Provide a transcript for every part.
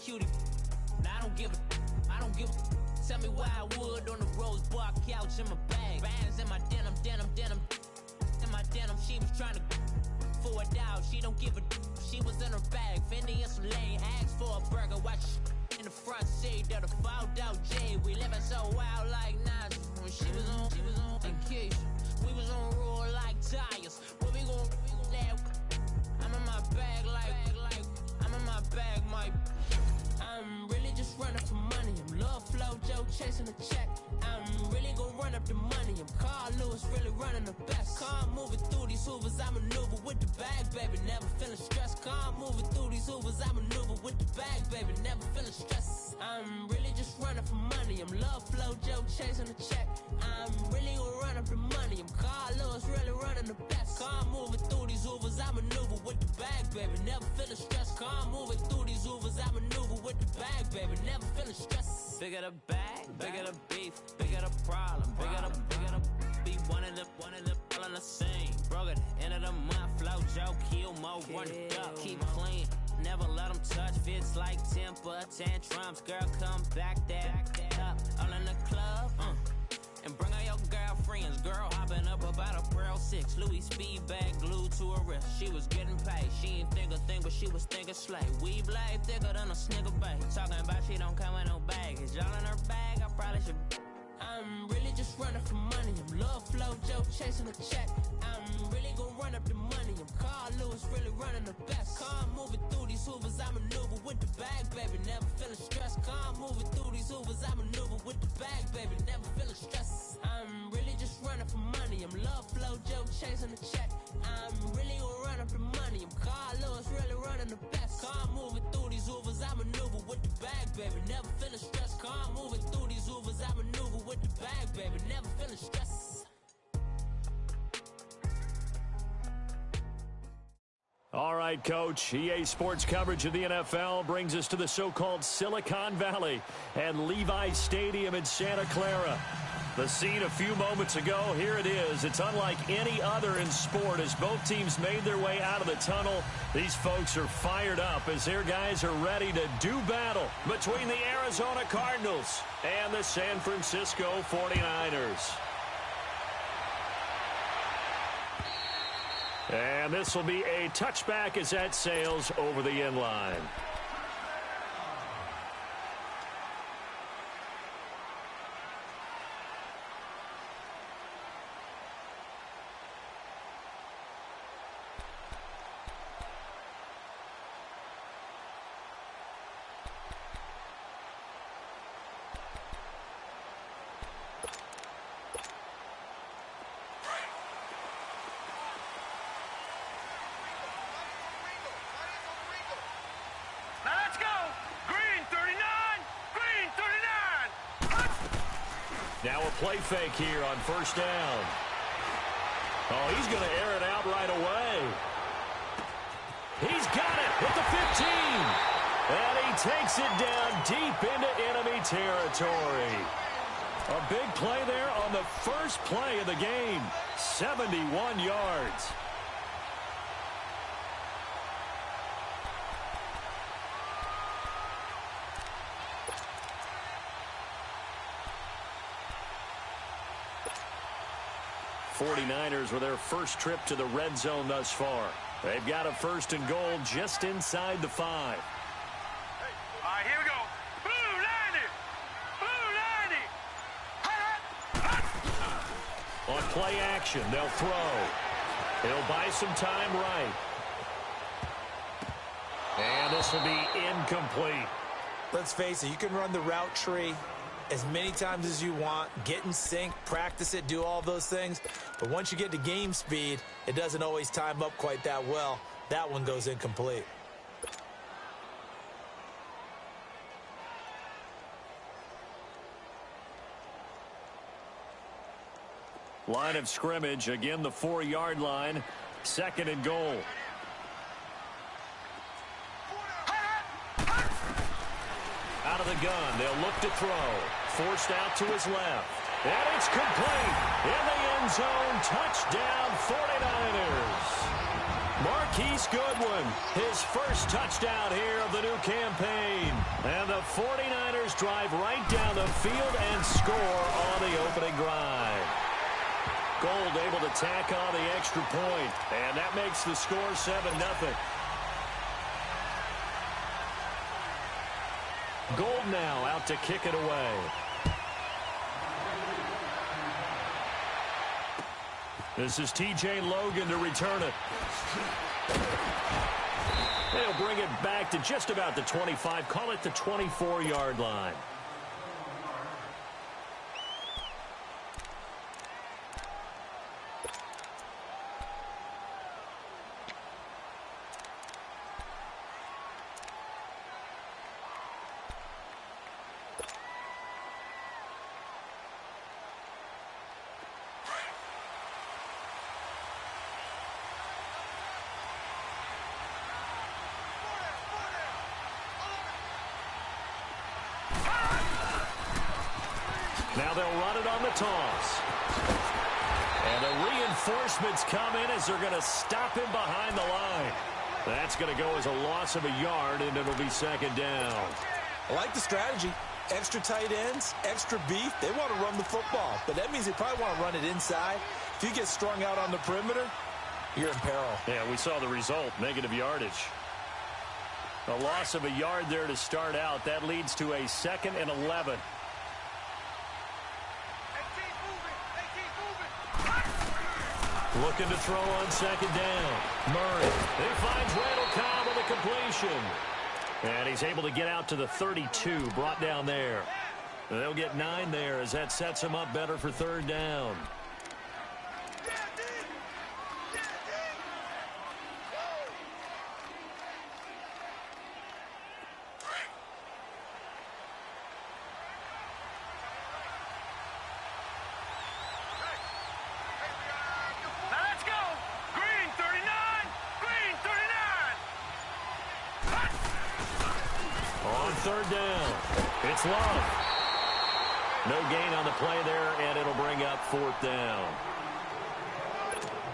cutie. I don't give a. Tell me why I would on the rose bar couch in my bag. Bands in my denim. In my denim, she was trying to for a doubt. She don't give a. She was in her bag. Fendi and some lane. Asked for a burger. Watch in the front seat of the fouled out J. We living so wild like Nas. When she was on vacation. We was on roll like tires. What we gon' let? I'm in my bag like I'm in my bag, my. I'm really just running for money. I'm Love Flow Joe chasing the check. I'm really gon' run up the money. I'm Carl Lewis, really running the best. Car moving through these hoovers, I maneuver with the bag, baby. Never feeling stressed. Car moving through these hoovers, I maneuver with the bag, baby. Never feeling stressed. I'm really just running for money. I'm Love Flow Joe chasing the check. I'm really gon' run up the money. I'm Carl Lewis, really running the best. Car moving through these hoovers, I maneuver with the bag, baby. Never feeling stressed. Car moving through these hoovers, I maneuver with the bag, baby. Never feeling stressed. Bigger the bag, bigger the beef, bigger the problem, bigger the be one of the all in the same. Broke at the end of the month, Flow Joe, kill more, run it up, keep clean. Never let them touch, fits like temper tantrums. Girl, come back up, all in the club, and bring all your girlfriends. Girl hopping up about a Pearl 6 Louis speed bag glued to her wrist. She was getting paid, she ain't think a thing, but she was thinking slay. We blade thicker than a snicker bag. Talking about she don't come with no baggage. Y'all in her bag, I probably should. I'm really just running for money. I'm Love Flow Joe chasing the check. I'm really gon' run up the money. I'm Carl Lewis, really running the best. Car moving through these hoovers, I maneuver with the bag, baby. Never feeling stressed. Car moving through these hoovers, I maneuver with the bag, baby. Never feeling stressed. I'm really just running for money. I'm Love Flow Joe chasing the check. I'm really gon' run up the money. I'm Carl Lewis, really running the best. Car moving through these hoovers, I maneuver with the bag, baby. Never feeling stressed. Car moving through these hoovers, I maneuver with the bag, baby. Never feeling stressed. All right, Coach. EA Sports coverage of the NFL brings us to the so-called Silicon Valley and Levi's Stadium in Santa Clara. The scene a few moments ago, here it is. It's unlike any other in sport as both teams made their way out of the tunnel. These folks are fired up as their guys are ready to do battle between the Arizona Cardinals and the San Francisco 49ers. And this will be a touchback as that sails over the end line. Now a play fake here on first down. Oh, he's going to air it out right away. He's got it at the 15. And he takes it down deep into enemy territory. A big play there on the first play of the game. 71 yards. '49ers with their first trip to the red zone thus far. They've got a first and goal just inside the 5. All right, here we go. Blue 90. Blue 90. On play action, they'll throw. He'll buy some time right. And this will be incomplete. Let's face it, you can run the route tree as many times as you want, get in sync, practice it, do all those things. But once you get to game speed, it doesn't always time up quite that well. That one goes incomplete. Line of scrimmage, again the 4-yard line, second and goal. Out of the gun, they'll look to throw. Forced out to his left. And it's complete. In the end zone, touchdown 49ers. Marquise Goodwin, his first touchdown here of the new campaign. And the 49ers drive right down the field and score on the opening drive. Gold able to tack on the extra point, and that makes the score 7-0. Gold now out to kick it away. This is T.J. Logan to return it. They'll bring it back to just about the 25, call it the 24-yard line. Now they'll run it on the toss. And the reinforcements come in as they're going to stop him behind the line. That's going to go as a loss of a yard, and it'll be second down. I like the strategy. Extra tight ends, extra beef. They want to run the football, but that means they probably want to run it inside. If you get strung out on the perimeter, you're in peril. Yeah, we saw the result, negative yardage. A loss of a yard there to start out. That leads to a 2nd and 11. Looking to throw on second down. Murray. He finds Randall Cobb with a completion. And he's able to get out to the 32, brought down there. They'll get 9 there as that sets him up better for third down. Third down. It's Love. No gain on the play there, and it'll bring up 4th down.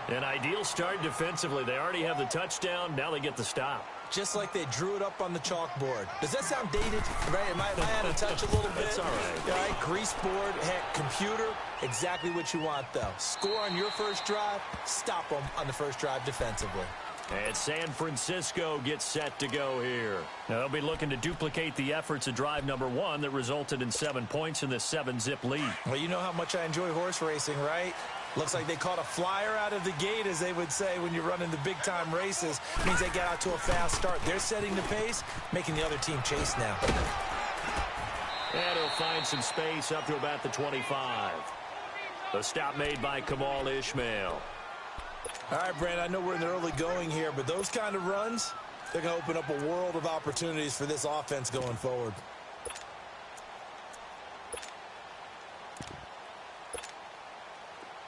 An ideal start defensively. They already have the touchdown. Now they get the stop. Just like they drew it up on the chalkboard. Does that sound dated? Right? Am I out of touch a little bit? That's all right. All right, grease board, heck, computer, exactly what you want, though. Score on your first drive, stop them on the first drive defensively. And San Francisco gets set to go here. Now they'll be looking to duplicate the efforts of drive number 1 that resulted in 7 points in the 7-zip lead. Well, you know how much I enjoy horse racing, right? Looks like they caught a flyer out of the gate, as they would say when you're running the big-time races. Means they get out to a fast start. They're setting the pace, making the other team chase now. And he'll find some space up to about the 25. The stop made by Kamal Ishmael. All right, Brandon, I know we're in the early going here, but those kind of runs, they're going to open up a world of opportunities for this offense going forward.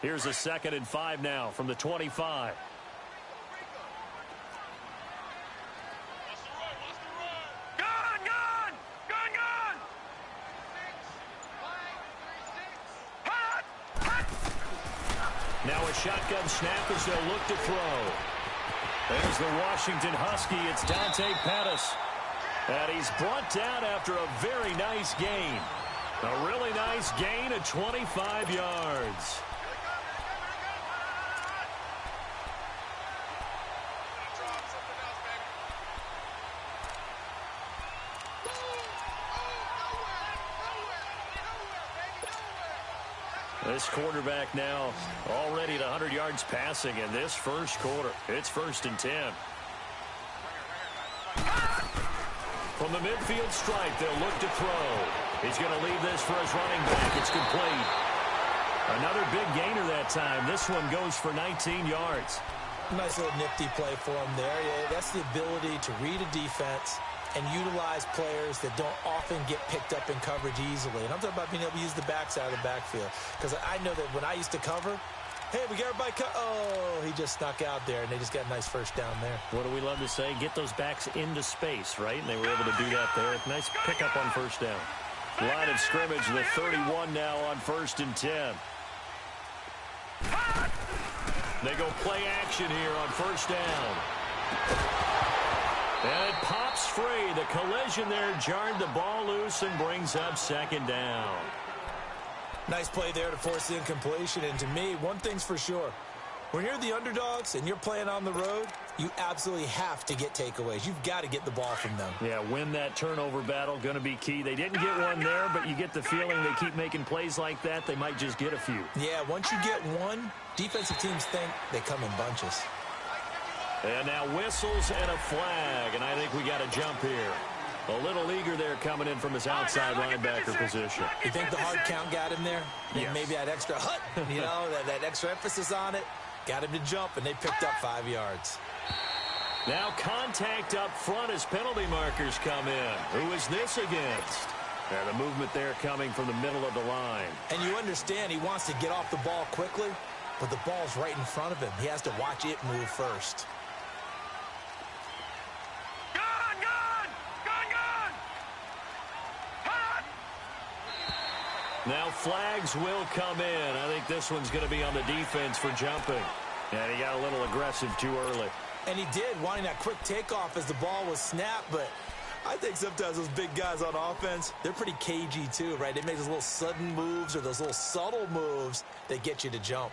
Here's a 2nd and 5 now from the 25. Now a shotgun snap as they'll look to throw. There's the Washington Husky. It's Dante Pettis. And he's brought down after a very nice gain. A really nice gain of 25 yards. This quarterback now already at 100 yards passing in this first quarter. It's 1st and 10. From the midfield stripe, they'll look to throw. He's going to leave this for his running back. It's complete. Another big gainer that time. This one goes for 19 yards. Nice little nifty play for him there. Yeah, that's the ability to read a defense and utilize players that don't often get picked up in coverage easily. And I'm talking about being able to use the backs out of the backfield. Because I know that when I used to cover, hey, we got everybody oh, he just snuck out there, and they just got a nice first down there. What do we love to say? Get those backs into space, right? And they were able to do that there. Nice pickup on first down. Line of scrimmage, the 31 now on 1st and 10. They go play action here on first down. And it pops free. The collision there jarred the ball loose and brings up second down. Nice play there to force the incompletion. And to me, one thing's for sure. When you're the underdogs and you're playing on the road, you absolutely have to get takeaways. You've got to get the ball from them. Yeah, win that turnover battle, going to be key. They didn't get one there, but you get the feeling they keep making plays like that, they might just get a few. Yeah, once you get one, defensive teams think they come in bunches. And now whistles and a flag, and I think we got a jump here. A little eager there coming in from his outside linebacker position. You think the hard count got him there? Yes. Maybe that extra hut, you know, that extra emphasis on it. Got him to jump, and they picked up 5 yards. Now contact up front as penalty markers come in. Who is this against? And the movement there coming from the middle of the line. And you understand he wants to get off the ball quickly, but the ball's right in front of him. He has to watch it move first. Now flags will come in. I think this one's going to be on the defense for jumping. And he got a little aggressive too early. And he did, wanting that quick takeoff as the ball was snapped. But I think sometimes those big guys on offense, they're pretty cagey too, right? They make those little sudden moves or those little subtle moves that get you to jump.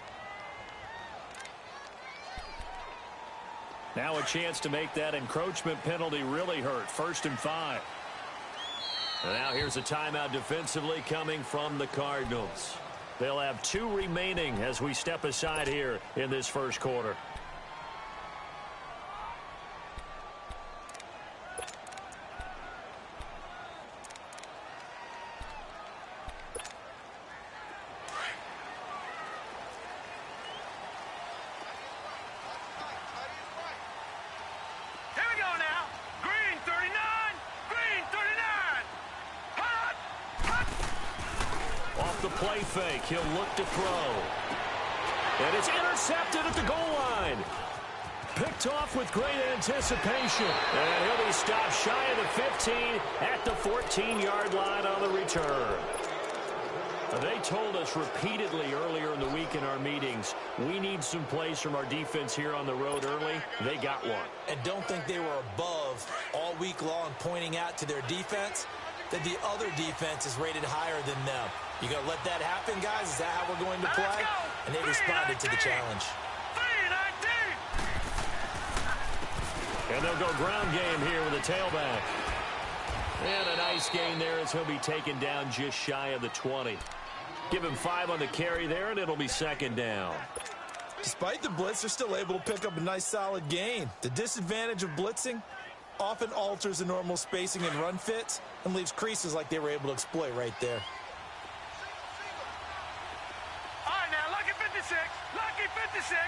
Now a chance to make that encroachment penalty really hurt. 1st and 5. And now here's a timeout defensively coming from the Cardinals. They'll have 2 remaining as we step aside here in this first quarter. Play fake. He'll look to throw. And it's intercepted at the goal line. Picked off with great anticipation. And he'll be stopped shy of the 15 at the 14-yard line on the return. They told us repeatedly earlier in the week in our meetings, we need some plays from our defense here on the road early. They got one. And don't think they were above all week long pointing out to their defense that the other defense is rated higher than them. You going to let that happen, guys? Is that how we're going to play? And they responded to the challenge. And they'll go ground game here with a tailback. And a nice gain there as he'll be taken down just shy of the 20. Give him 5 on the carry there, and it'll be 2nd down. Despite the blitz, they're still able to pick up a nice solid gain. The disadvantage of blitzing often alters the normal spacing and run fits and leaves creases like they were able to exploit right there. All right, now, lucky 56. Lucky 56.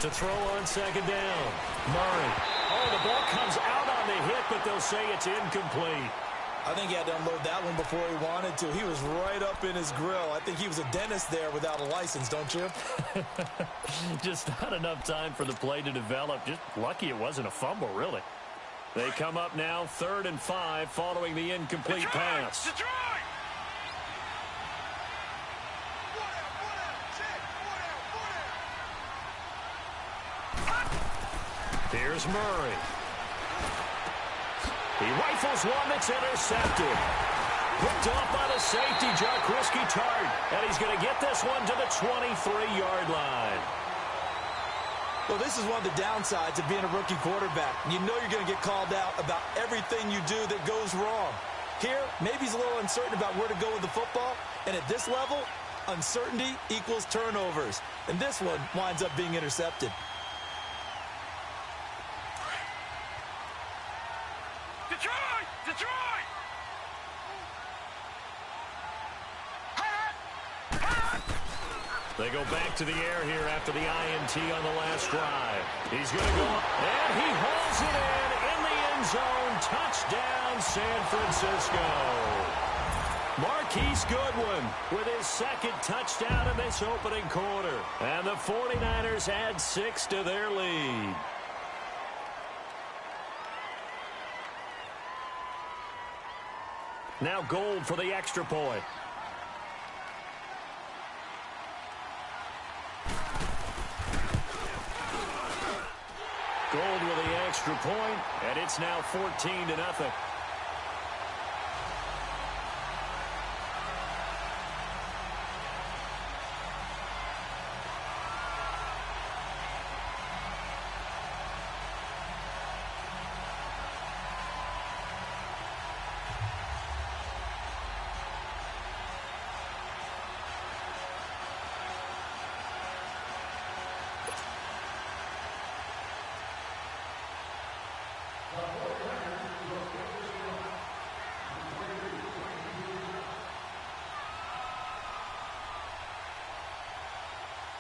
To throw on 2nd down. Murray. Oh, the ball comes out on the hit, but they'll say it's incomplete. I think he had to unload that one before he wanted to. He was right up in his grill. I think he was a dentist there without a license, don't you? Just not enough time for the play to develop. Just lucky it wasn't a fumble, really. They come up now 3rd and 5 following the incomplete pass. Detroit! Here's Murray. He rifles one that's intercepted. Picked off by the safety, Jaquiski Tart. And he's going to get this one to the 23-yard line. Well, this is one of the downsides of being a rookie quarterback. You know you're going to get called out about everything you do that goes wrong. Here, maybe he's a little uncertain about where to go with the football. And at this level, uncertainty equals turnovers. And this one winds up being intercepted. Detroit! Detroit! They go back to the air here after the INT on the last drive. He's going to go up, and he hauls it in the end zone. Touchdown, San Francisco. Marquise Goodwin with his 2nd touchdown in this opening quarter. And the 49ers add 6 to their lead. Now Gold for the extra point. Gold with the extra point, and it's now 14-0.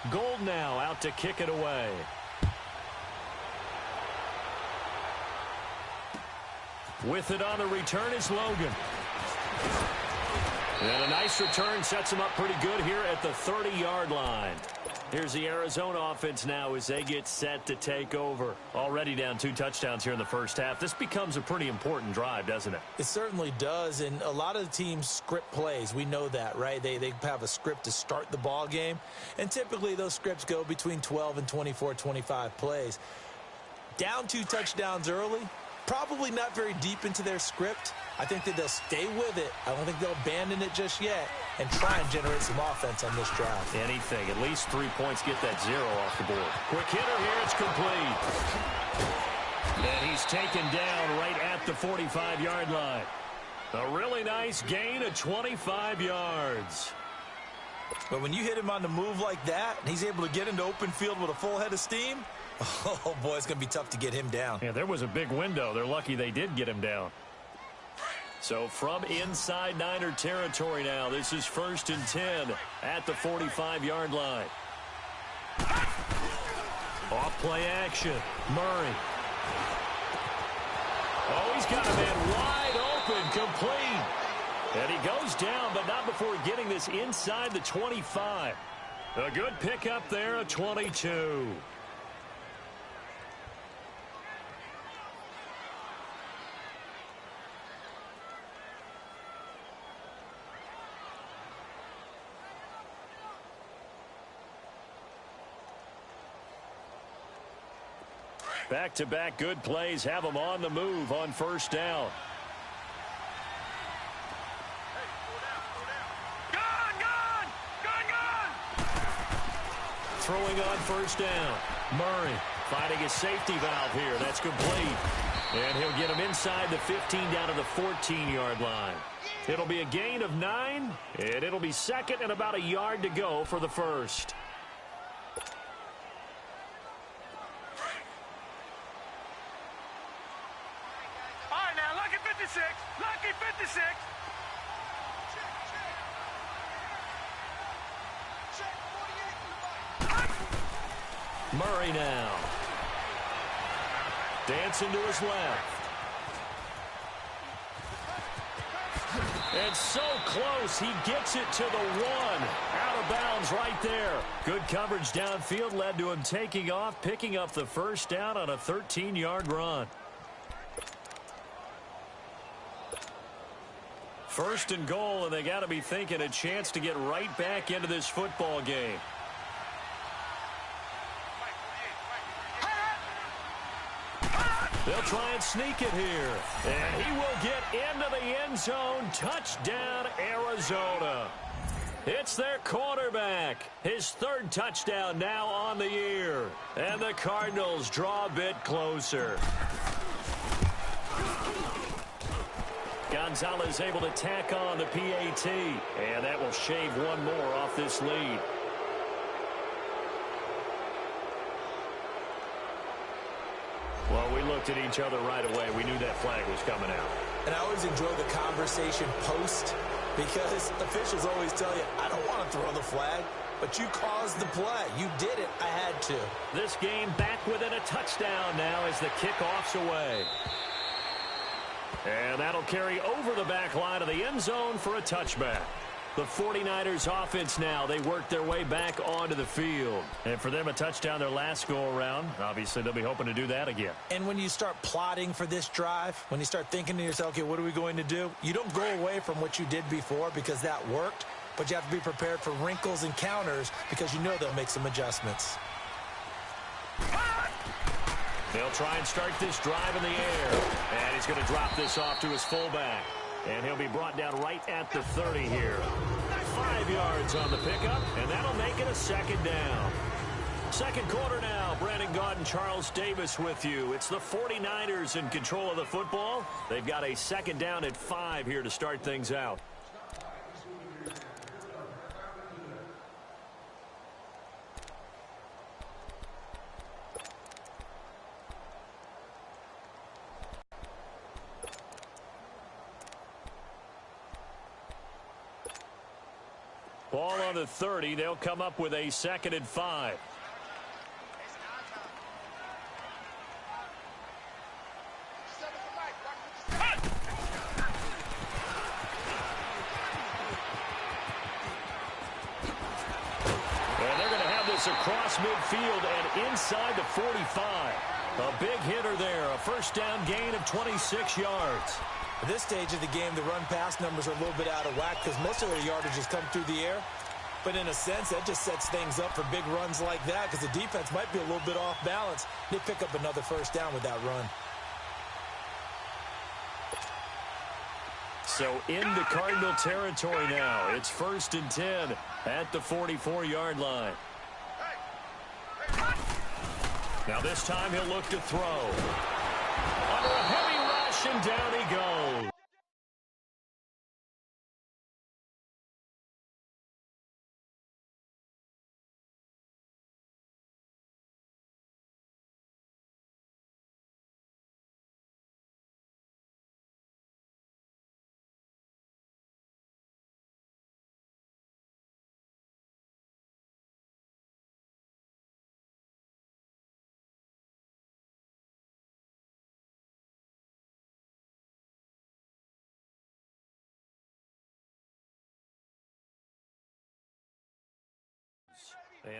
Gold now out to kick it away. With it on the return is Logan. And a nice return sets him up pretty good here at the 30-yard line. Here's the Arizona offense now as they get set to take over. Already down 2 touchdowns here in the first half. This becomes a pretty important drive, doesn't it? It certainly does, and a lot of the teams script plays. We know that, right? They have a script to start the ball game, and typically those scripts go between 12 and 24, 25 plays. Down 2 touchdowns early, probably not very deep into their script. I think that they'll stay with it. I don't think they'll abandon it just yet and try and generate some offense on this drive. Anything. At least 3 points, get that 0 off the board. Quick hitter here. It's complete. And he's taken down right at the 45-yard line. A really nice gain of 25 yards. But when you hit him on the move like that, and he's able to get into open field with a full head of steam, oh, boy, it's going to be tough to get him down. Yeah, there was a big window. They're lucky they did get him down. So from inside Niner territory now, this is 1st and 10 at the 45-yard line. Off play action. Murray. Oh, he's got a man wide open, complete. And he goes down, but not before getting this inside the 25. A good pickup there, a 22. Back-to-back good plays have them on the move on 1st down. Throwing on 1st down. Murray finding his safety valve here. That's complete. And he'll get him inside the 15 down to the 14-yard line. It'll be a gain of 9, and it'll be 2nd and about a yard to go for the 1st. Lucky 56. Murray now. Dancing to his left. And so close, he gets it to the 1. Out of bounds right there. Good coverage downfield led to him taking off, picking up the 1st down on a 13-yard run. 1st and goal, and they got to be thinking a chance to get right back into this football game. They'll try and sneak it here. And he will get into the end zone. Touchdown, Arizona. It's their quarterback. His 3rd touchdown now on the year. And the Cardinals draw a bit closer. Gonzalez able to tack on the PAT, and that will shave 1 more off this lead. Well, we looked at each other right away. We knew that flag was coming out. And I always enjoy the conversation post because officials always tell you, I don't want to throw the flag, but you caused the play. You did it. I had to. This game back within a touchdown now as the kickoff's away. And that'll carry over the back line of the end zone for a touchback. The 49ers offense now, they work their way back onto the field. And for them, a touchdown their last go-around. Obviously, they'll be hoping to do that again. And when you start plotting for this drive, when you start thinking to yourself, okay, what are we going to do? You don't go away from what you did before because that worked, but you have to be prepared for wrinkles and counters because you know they'll make some adjustments. They'll try and start this drive in the air. And he's going to drop this off to his fullback. And he'll be brought down right at the 30 here. 5 yards on the pickup, and that'll make it a second down. Second quarter now. Brandon Gaudin, Charles Davis with you. It's the 49ers in control of the football. They've got a second down at 5 here to start things out. Ball on the 30. They'll come up with a second and 5. And they're going to have this across midfield and inside the 45. A big hitter there. A first down gain of 26 yards. At this stage of the game, the run-pass numbers are a little bit out of whack because most of their yardage has come through the air. But in a sense, that just sets things up for big runs like that because the defense might be a little bit off balance. They pick up another first down with that run. So into Cardinal territory now. It's 1st and 10 at the 44-yard line. Now this time he'll look to throw. Under a heavy rush, and down he goes.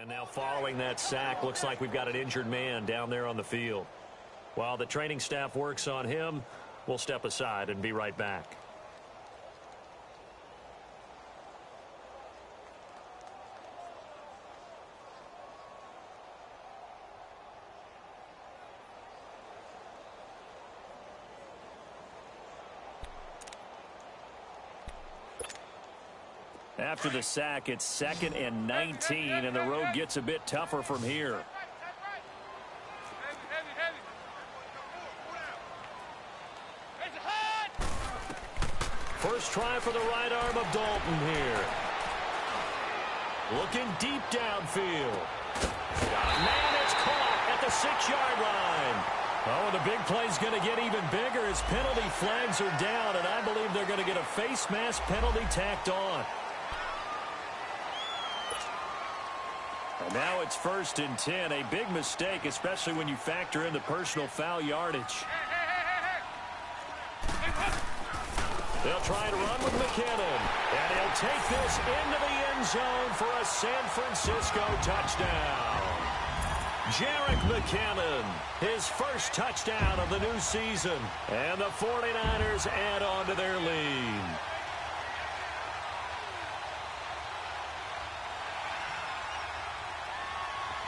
And now following that sack, looks like we've got an injured man down there on the field. While the training staff works on him, we'll step aside and be right back. After the sack, it's 2nd and 19, and the road gets a bit tougher from here. First try for the right arm of Dalton here. Looking deep downfield. Man, it's caught at the 6-yard line. Oh, the big play's going to get even bigger as penalty flags are down, and I believe they're going to get a face mask penalty tacked on. And now it's 1st and 10. A big mistake, especially when you factor in the personal foul yardage. They'll try to run with McKinnon. And he'll take this into the end zone for a San Francisco touchdown. Jerick McKinnon, his first touchdown of the new season. And the 49ers add on to their lead.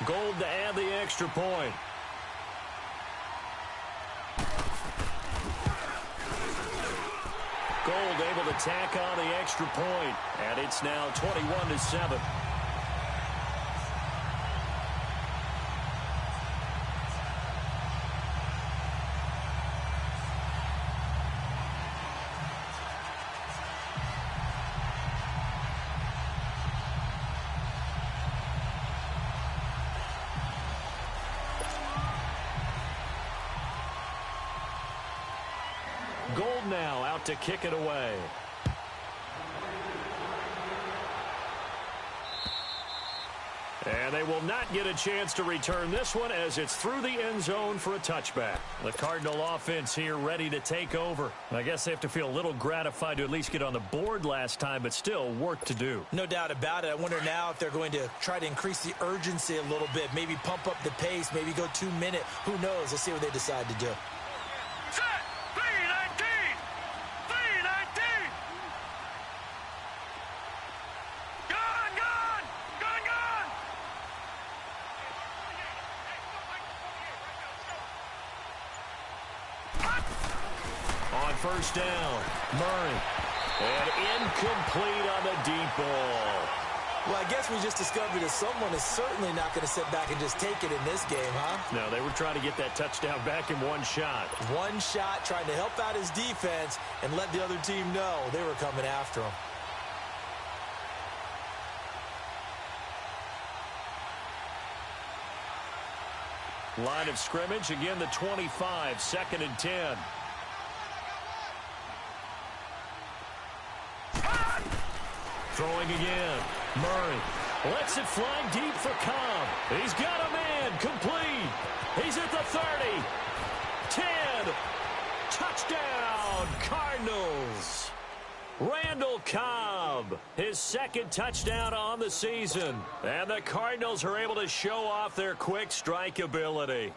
Gold to add the extra point. Gold able to tack on the extra point, and it's now 21-7. Gold now out to kick it away. And they will not get a chance to return this one as it's through the end zone for a touchback. The Cardinal offense here ready to take over. I guess they have to feel a little gratified to at least get on the board last time, but still work to do. No doubt about it. I wonder now if they're going to try to increase the urgency a little bit, maybe pump up the pace, maybe go 2-minute. Who knows? Let's see what they decide to do. On first down, Murray. And incomplete on the deep ball. Well, I guess we just discovered that someone is certainly not going to sit back and just take it in this game, huh? No, they were trying to get that touchdown back in one shot. One shot, trying to help out his defense and let the other team know they were coming after him. Line of scrimmage, again the 25, 2nd and 10. Throwing again. Murray lets it fly deep for Cobb. He's got a man. Complete. He's at the 30. 10. Touchdown, Cardinals. Randall Cobb, his 2nd touchdown on the season. And the Cardinals are able to show off their quick strike ability.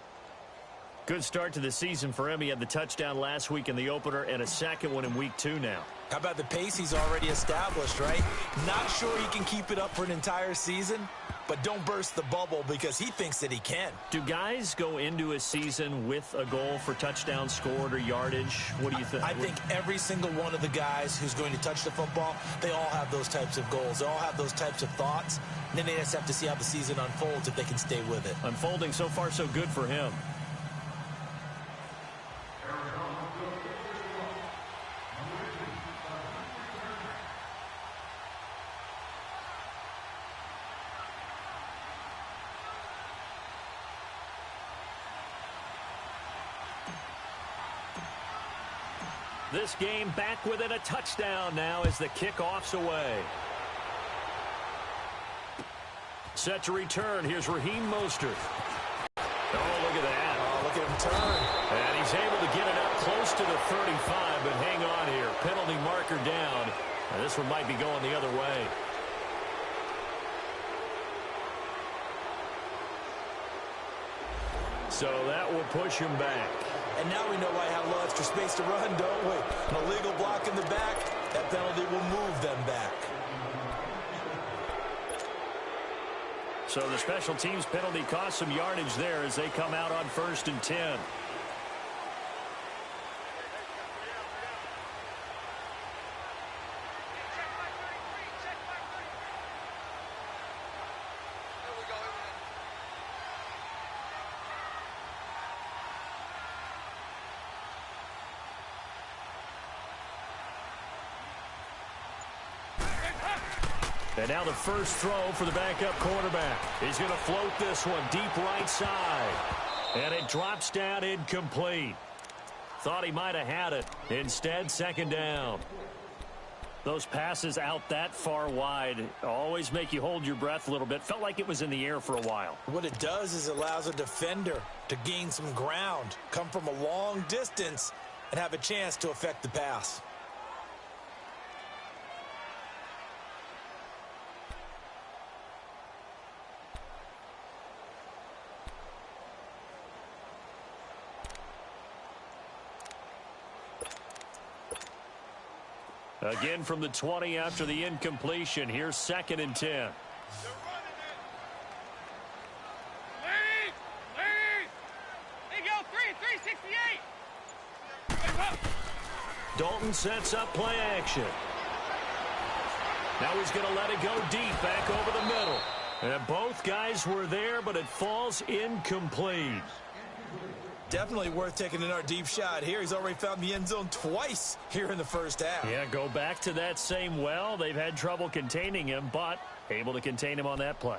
Good start to the season for him. He had the touchdown last week in the opener and a 2nd one in week 2 now. How about the pace he's already established, right? Not sure he can keep it up for an entire season, but don't burst the bubble because he thinks that he can. Do guys go into a season with a goal for touchdowns scored or yardage? What do you think? I think every single one of the guys who's going to touch the football, they all have those types of goals. They all have those types of thoughts. And then they just have to see how the season unfolds if they can stay with it. Unfolding so far so good for him. This game back within a touchdown now as the kickoff's away. Set to return. Here's Raheem Mostert. Oh, look at that. Oh, look at him turn. And he's able to get it up close to the 35, but hang on here. Penalty marker down. And this one might be going the other way. So that will push him back. And now we know why I have a little extra space to run, don't we? An illegal block in the back, that penalty will move them back. So the special teams penalty cost some yardage there as they come out on 1st and 10. And now the first throw for the backup quarterback. He's going to float this one deep right side. And it drops down incomplete. Thought he might have had it. Instead, 2nd down. Those passes out that far wide always make you hold your breath a little bit. Felt like it was in the air for a while. What it does is it allows a defender to gain some ground, come from a long distance, and have a chance to affect the pass. Again from the 20 after the incompletion. Here's 2nd and 10. Lead! Lead! There you go, 368! Dalton sets up play action. Now he's going to let it go deep back over the middle. And both guys were there, but it falls incomplete. Definitely worth taking another deep shot here. He's already found the end zone twice here in the first half. Yeah, go back to that same well. They've had trouble containing him, but able to contain him on that play.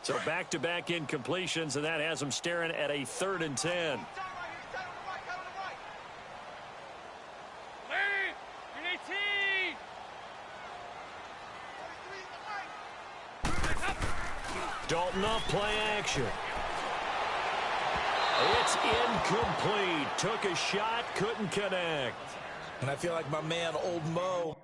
So back-to-back incompletions, and that has him staring at a 3rd and 10. Dalton off play action. It's incomplete. Took a shot, couldn't connect. And I feel like my man, Old Mo,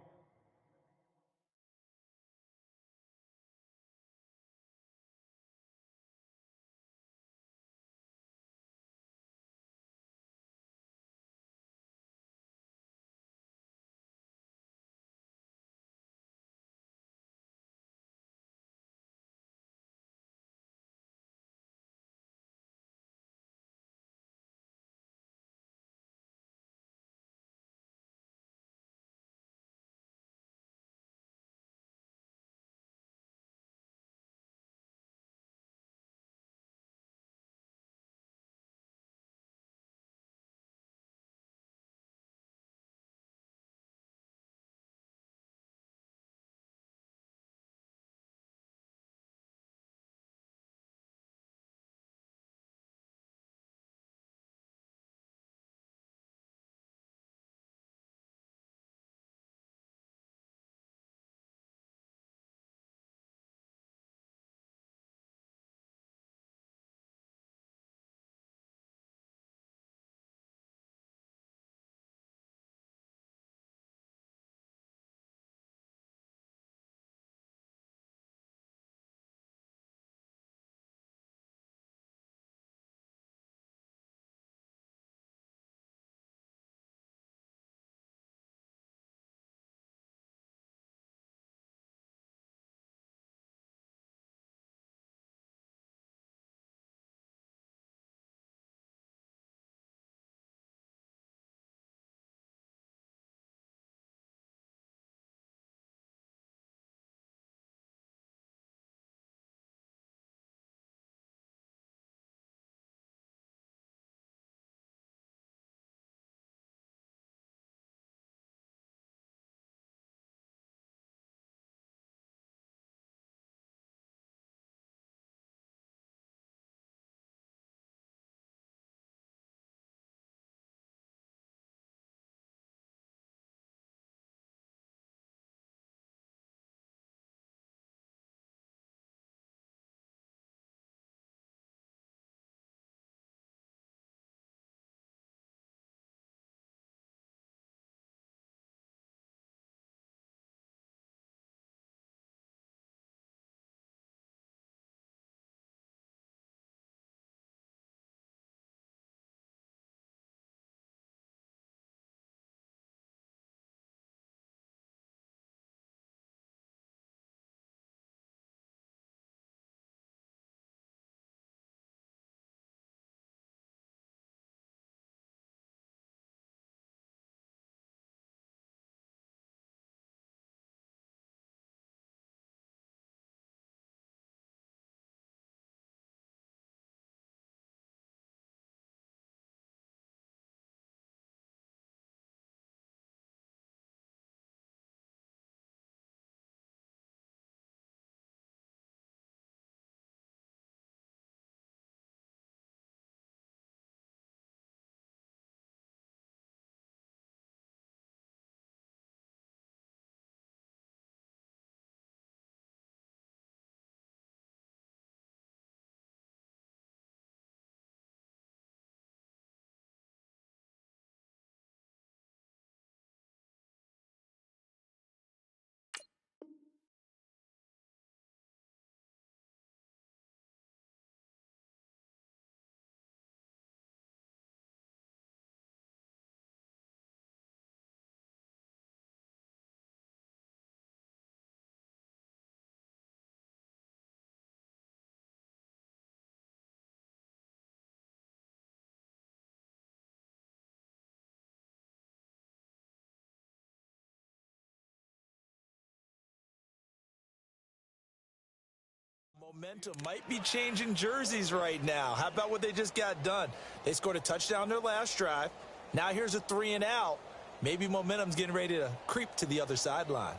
Momentum might be changing jerseys right now. How about what they just got done? They scored a touchdown their last drive. Now here's a 3-and-out. Maybe momentum's getting ready to creep to the other sideline.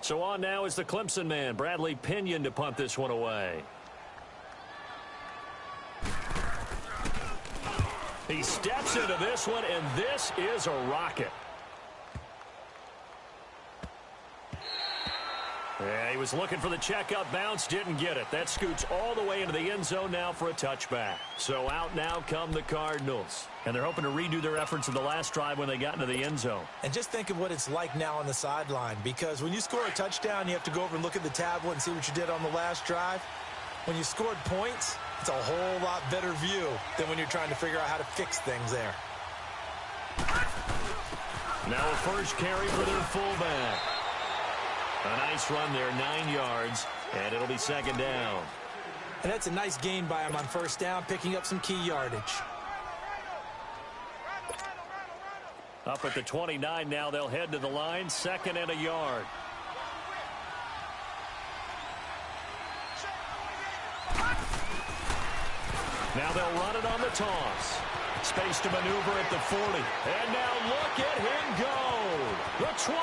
So on now is the Clemson man, Bradley Pinion, to punt this one away. He steps into this one, and this is a rocket. Yeah, he was looking for the checkup bounce, didn't get it. That scoots all the way into the end zone now for a touchback. So out now come the Cardinals. And they're hoping to redo their efforts in the last drive when they got into the end zone. And just think of what it's like now on the sideline, because when you score a touchdown, you have to go over and look at the tablet and see what you did on the last drive. When you scored points, it's a whole lot better view than when you're trying to figure out how to fix things there. Now a first carry for their fullback. A nice run there, 9 yards, and it'll be second down. And that's a nice gain by him on first down, picking up some key yardage. Up at the 29 now, they'll head to the line, 2nd and a yard. Now they'll run it on the toss. Space to maneuver at the 40. And now look at him go. The 20,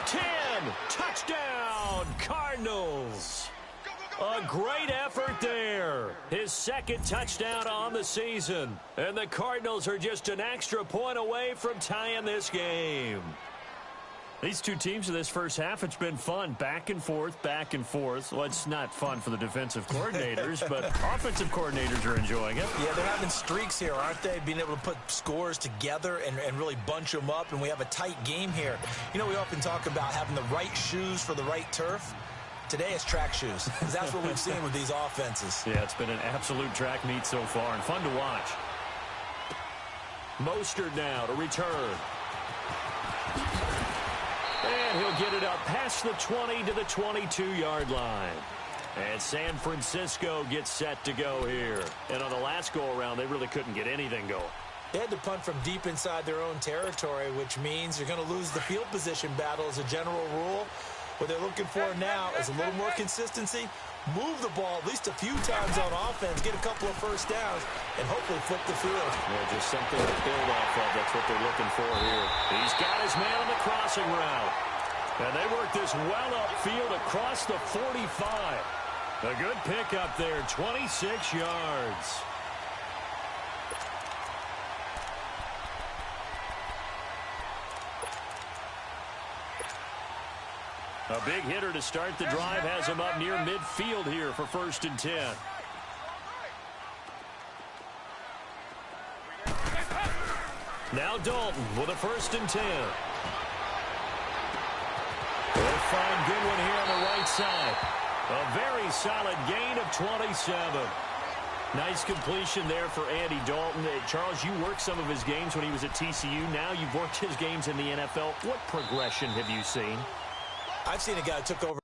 10, touchdown, Cardinals. A great effort there. His second touchdown on the season. And the Cardinals are just an extra point away from tying this game. These two teams in this first half, it's been fun. Back and forth, back and forth. Well, it's not fun for the defensive coordinators, but offensive coordinators are enjoying it. Yeah, they're having streaks here, aren't they? Being able to put scores together and really bunch them up, and we have a tight game here. You know, we often talk about having the right shoes for the right turf. Today it's track shoes, because that's what we've seen with these offenses. Yeah, it's been an absolute track meet so far, and fun to watch. Mostert now to return. And he'll get it up past the 20 to the 22-yard line. And San Francisco gets set to go here. And on the last go-around, they really couldn't get anything going. They had to punt from deep inside their own territory, which means you're going to lose the field position battle as a general rule. What they're looking for now is a little more consistency. Move the ball at least a few times on offense, get a couple of first downs, and hopefully flip the field. Yeah, just something to build off of. That's what they're looking for here. He's got his man on the crossing route. And they work this well upfield across the 45. A good pickup there, 26 yards. A big hitter to start the drive has him up near midfield here for 1st and 10. Now Dalton with a 1st and 10. They'll find Goodwin here on the right side. A very solid gain of 27. Nice completion there for Andy Dalton. Charles, you worked some of his games when he was at TCU. Now you've worked his games in the NFL. What progression have you seen? I've seen a guy who took over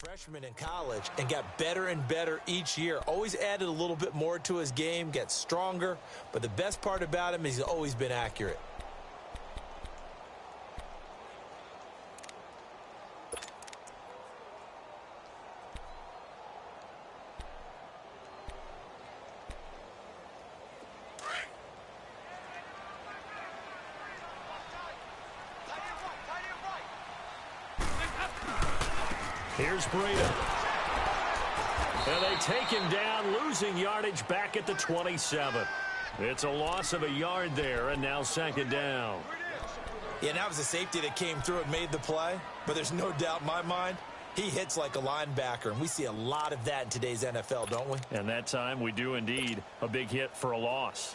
freshman in college and got better and better each year. Always added a little bit more to his game, gets stronger. But the best part about him is he's always been accurate. Here's Breida. And they take him down, losing yardage back at the 27. It's a loss of a yard there, and now second down. Yeah, and that was a safety that came through and made the play. But there's no doubt in my mind, he hits like a linebacker. And we see a lot of that in today's NFL, don't we? And that time we do indeed. A big hit for a loss.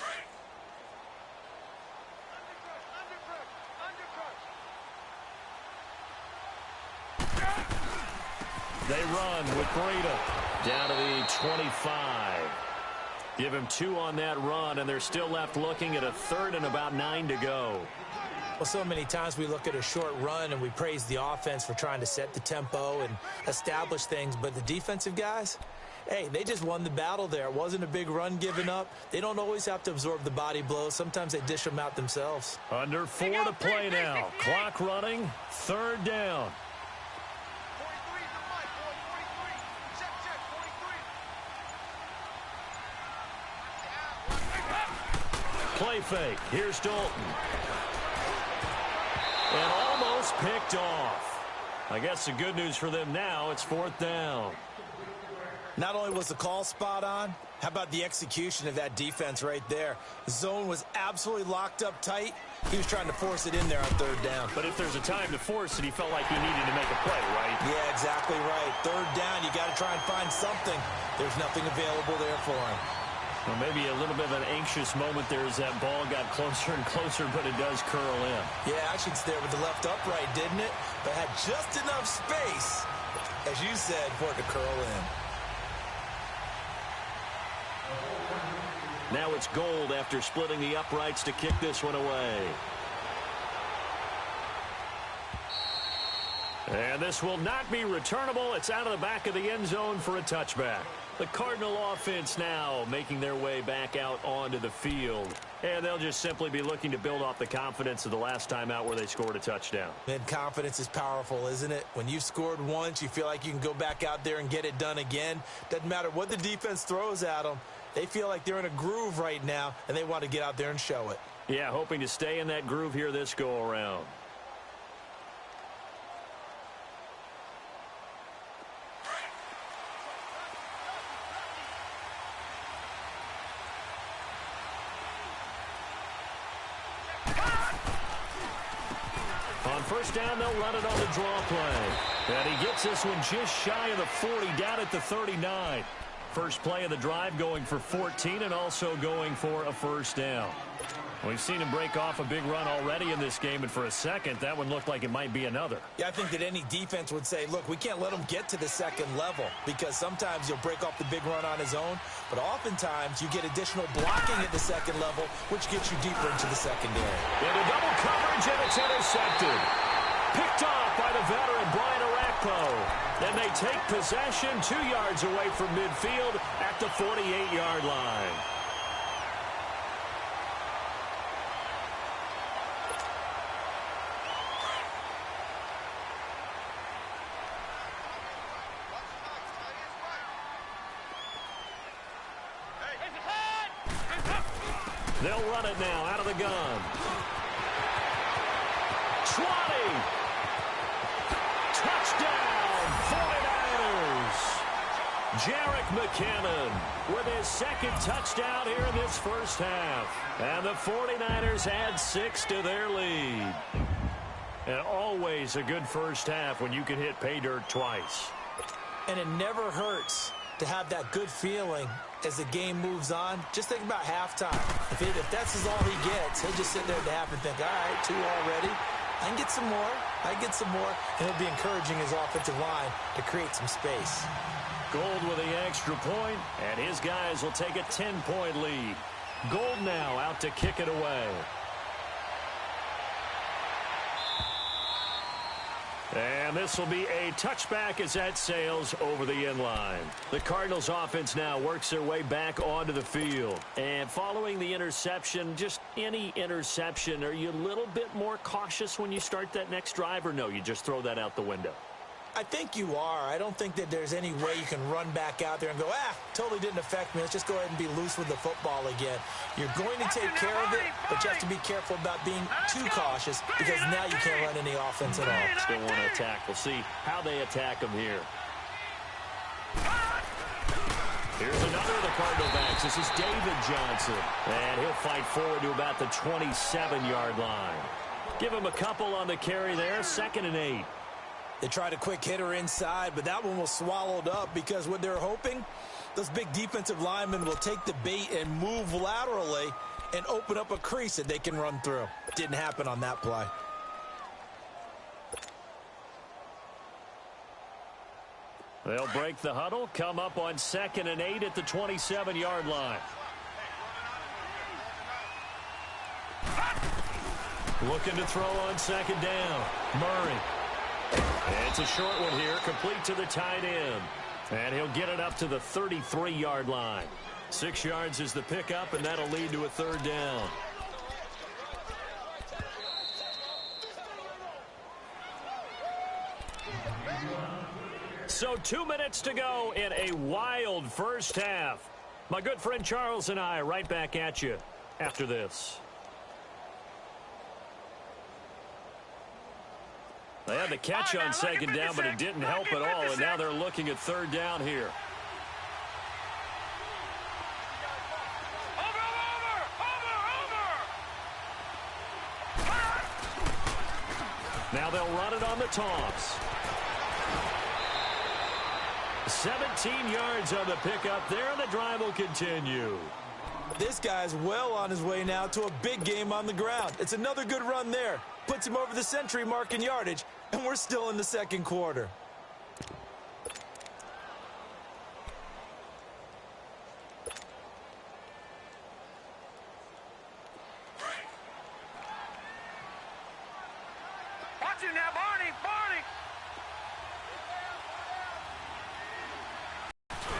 They run with Breida down to the 25. Give him 2 on that run, and they're still left looking at a third and about 9 to go. Well, so many times we look at a short run and we praise the offense for trying to set the tempo and establish things. But the defensive guys, hey, they just won the battle there. It wasn't a big run given up. They don't always have to absorb the body blows. Sometimes they dish them out themselves. Under 4 to play now. Clock running, third down. Play fake. Here's Dalton. And almost picked off. I guess the good news for them now, it's fourth down. Not only was the call spot on, how about the execution of that defense right there? The zone was absolutely locked up tight. He was trying to force it in there on third down. But if there's a time to force it, he felt like he needed to make a play, right? Yeah, exactly right. Third down, you got to try and find something. There's nothing available there for him. Well, maybe a little bit of an anxious moment there as that ball got closer and closer, but it does curl in. Yeah, actually it's there with the left upright, didn't it? But had just enough space, as you said, for it to curl in. Now it's Gold after splitting the uprights to kick this one away. And this will not be returnable. It's out of the back of the end zone for a touchback. The Cardinal offense now making their way back out onto the field. And they'll just simply be looking to build off the confidence of the last time out where they scored a touchdown. And confidence is powerful, isn't it? When you've scored once, you feel like you can go back out there and get it done again. Doesn't matter what the defense throws at them. They feel like they're in a groove right now, and they want to get out there and show it. Yeah, hoping to stay in that groove here this go-around. On first down, they'll run it on the draw play. And he gets this one just shy of the 40, down at the 39. First play of the drive going for 14 and also going for a first down. We've seen him break off a big run already in this game, and for a second, that one looked like it might be another. Yeah, I think that any defense would say, look, we can't let him get to the second level because sometimes he'll break off the big run on his own, but oftentimes you get additional blocking at the second level, which gets you deeper into the secondary. Into double coverage, and it's intercepted. Picked off by the veteran, Brian Orakpo. Then they take possession 2 yards away from midfield at the 48-yard line. They'll run it now out of the gun. 20. Touchdown, 49ers. Jerick McKinnon with his second touchdown here in this first half. And the 49ers add 6 to their lead. And always a good first half when you can hit pay dirt twice. And it never hurts to have that good feeling as the game moves on. Just think about halftime. If that's all he gets, he'll just sit there at the half and think, all right, 2 already. I can get some more. I can get some more. And he'll be encouraging his offensive line to create some space. Gold with the extra point, and his guys will take a 10-point lead. Gold now out to kick it away. And this will be a touchback as that sails over the end line. The Cardinals offense now works their way back onto the field. And following the interception, just any interception, are you a little bit more cautious when you start that next drive, or no, you just throw that out the window? I think you are. I don't think that there's any way you can run back out there and go, totally didn't affect me. Let's just go ahead and be loose with the football again. You're going to take care of it, but you have to be careful about being too cautious because now you can't run any offense at all. Still want to attack. We'll see how they attack them here. Here's another of the Cardinal backs. This is David Johnson. And he'll fight forward to about the 27-yard line. Give him a couple on the carry there. 2nd and 8. They tried a quick hitter inside, but that one was swallowed up because what they're hoping, those big defensive linemen will take the bait and move laterally and open up a crease that they can run through. Didn't happen on that play. They'll break the huddle, come up on 2nd and 8 at the 27-yard line. Looking to throw on 2nd down. Murray. It's a short one here, complete to the tight end. And he'll get it up to the 33-yard line. 6 yards is the pickup, and that'll lead to a 3rd down. So 2 minutes to go in a wild first half. My good friend Charles and I right back at you after this. They had the catch on 2nd down, but it didn't help at all, and now they're looking at 3rd down here. Now they'll run it on the toss. 17 yards on the pickup there, and the drive will continue. This guy's well on his way now to a big game on the ground. It's another good run there. Puts him over the century mark in yardage, and we're still in the 2nd quarter. Watch him now, Barney!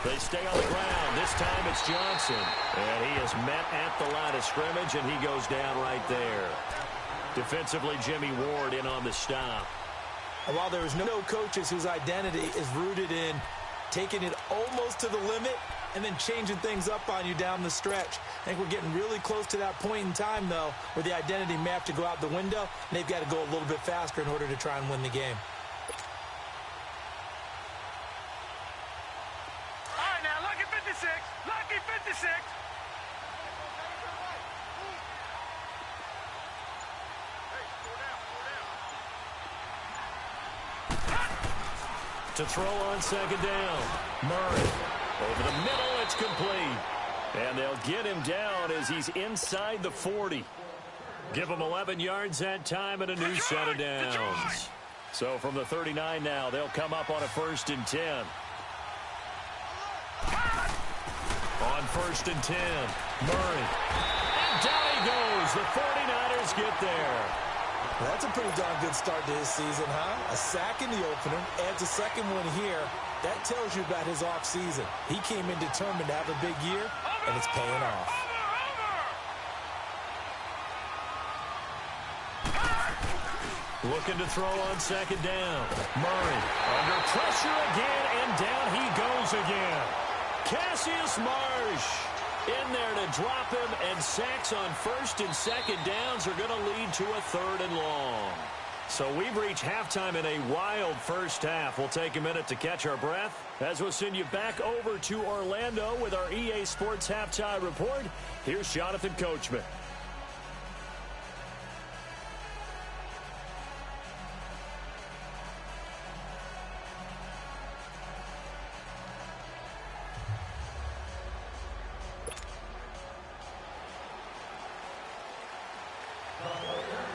They stay on the ground. This time it's Johnson. And he is met at the line of scrimmage, and he goes down right there. Defensively, Jimmy Ward in on the stop. And while there is no coaches whose identity is rooted in taking it almost to the limit and then changing things up on you down the stretch. I think we're getting really close to that point in time, though, where the identity may have to go out the window, and they've got to go a little bit faster in order to try and win the game. All right, now, lucky 56. Lucky 56. To throw on 2nd down. Murray. Over the middle, it's complete. And they'll get him down as he's inside the 40. Give him 11 yards that time and a new set of downs. So from the 39 now, they'll come up on a 1st and 10. On 1st and 10, Murray. And down he goes. The 49ers get there. That's a pretty darn good start to his season, huh? A sack in the opener, adds a 2nd one here. That tells you about his offseason. He came in determined to have a big year, and it's paying off. Looking to throw on 2nd down. Murray under pressure again, and down he goes again. Cassius Marsh in there to drop him, and sacks on 1st and 2nd downs are going to lead to a 3rd and long. So we've reached halftime in a wild first half. We'll take a minute to catch our breath as we'll send you back over to Orlando with our EA Sports Halftime Report. Here's Jonathan Coachman.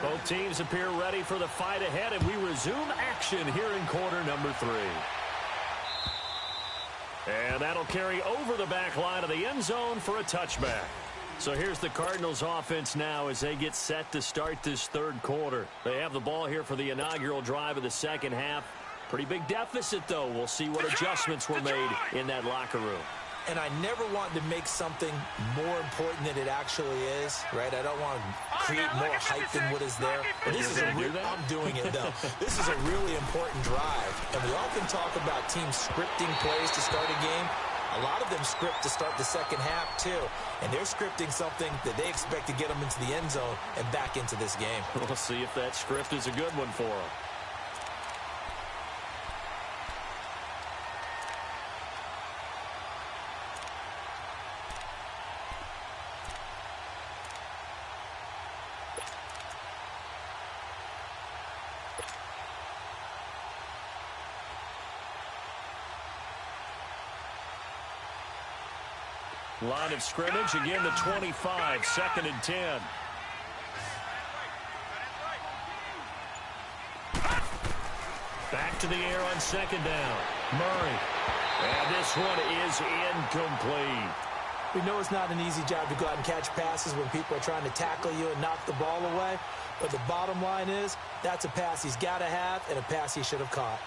Both teams appear ready for the fight ahead, and we resume action here in quarter number 3. And that'll carry over the back line of the end zone for a touchback. So here's the Cardinals offense now as they get set to start this third quarter. They have the ball here for the inaugural drive of the second half. Pretty big deficit, though. We'll see what adjustments were made in that locker room. And I never want to make something more important than it actually is, right? I don't want to create more hype than what is there. But this is I'm doing it, though. This is a really important drive. And we often talk about teams scripting plays to start a game. A lot of them script to start the second half, too. And they're scripting something that they expect to get them into the end zone and back into this game. We'll see if that script is a good one for them. Line of scrimmage, again the 25, 2nd and 10. Back to the air on 2nd down. Murray. And this one is incomplete. We know it's not an easy job to go out and catch passes when people are trying to tackle you and knock the ball away. But the bottom line is, that's a pass he's got to have and a pass he should have caught.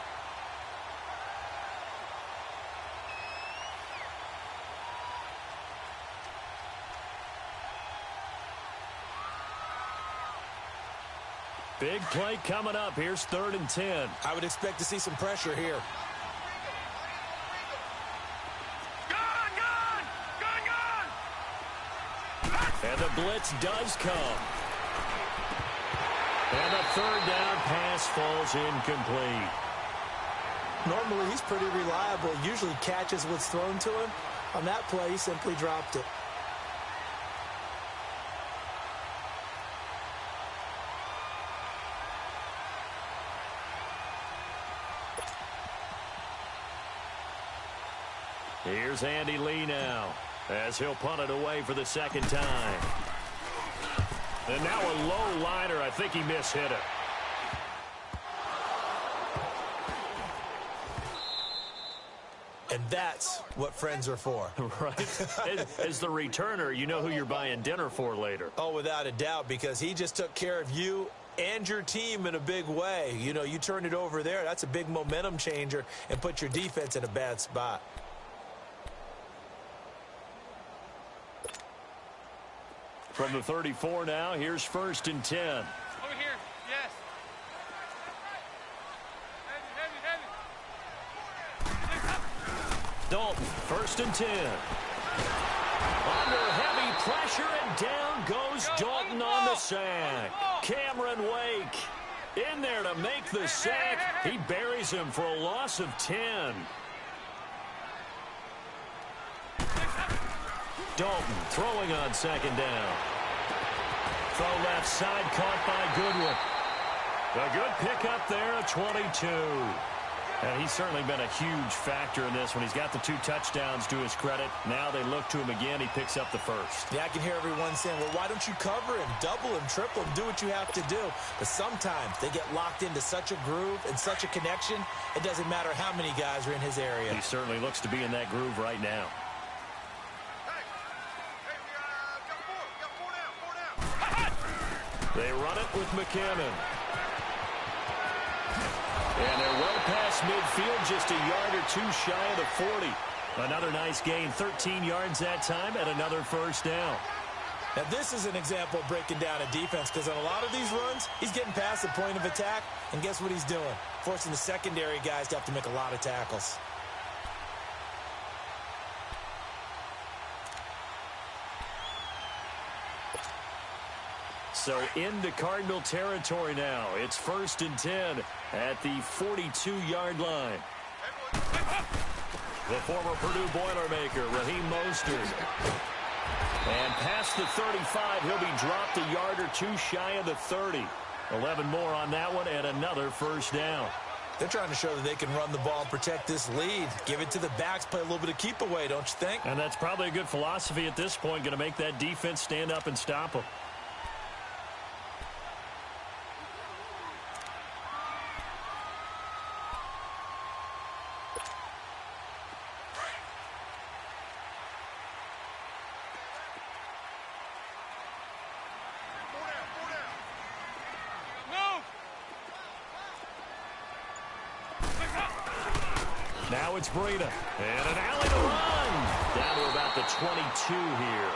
Big play coming up. Here's 3rd and 10. I would expect to see some pressure here. And the blitz does come. And the 3rd down pass falls incomplete. Normally, he's pretty reliable. Usually catches what's thrown to him. On that play, he simply dropped it. Here's Andy Lee now as he'll punt it away for the 2nd time. And now a low liner. I think he mishit it. And that's what friends are for. Right? As the returner, you know who you're buying dinner for later. Oh, without a doubt, because he just took care of you and your team in a big way. You know, you turn it over there. That's a big momentum changer and put your defense in a bad spot. From the 34 now, here's 1st and 10. Over here, yes. Dalton, 1st and 10. Under heavy pressure, and down goes Dalton on the sack. Cameron Wake in there to make the sack. He buries him for a loss of 10. Dalton throwing on 2nd down. Throw left side, caught by Goodwin. A good pickup there at 22. And he's certainly been a huge factor in this when he's got the 2 touchdowns to his credit. Now they look to him again. He picks up the 1st. Yeah, I can hear everyone saying, well, why don't you cover him, double him, triple him, do what you have to do. But sometimes they get locked into such a groove and such a connection, it doesn't matter how many guys are in his area. He certainly looks to be in that groove right now. They run it with McKinnon. And they're well past midfield, just a yard or 2 shy of the 40. Another nice gain, 13 yards that time, and another 1st down. Now, this is an example of breaking down a defense, because on a lot of these runs, he's getting past the point of attack, and guess what he's doing? Forcing the secondary guys to have to make a lot of tackles. So into Cardinal territory now. It's 1st and 10 at the 42-yard line. The former Purdue Boilermaker, Raheem Mostert. And past the 35, he'll be dropped a yard or 2 shy of the 30. 11 more on that one and another 1st down. They're trying to show that they can run the ball and protect this lead. Give it to the backs, play a little bit of keep away, don't you think? And that's probably a good philosophy at this point, going to make that defense stand up and stop them. Now it's Breida. And an alley to run. Down to about the 22 here.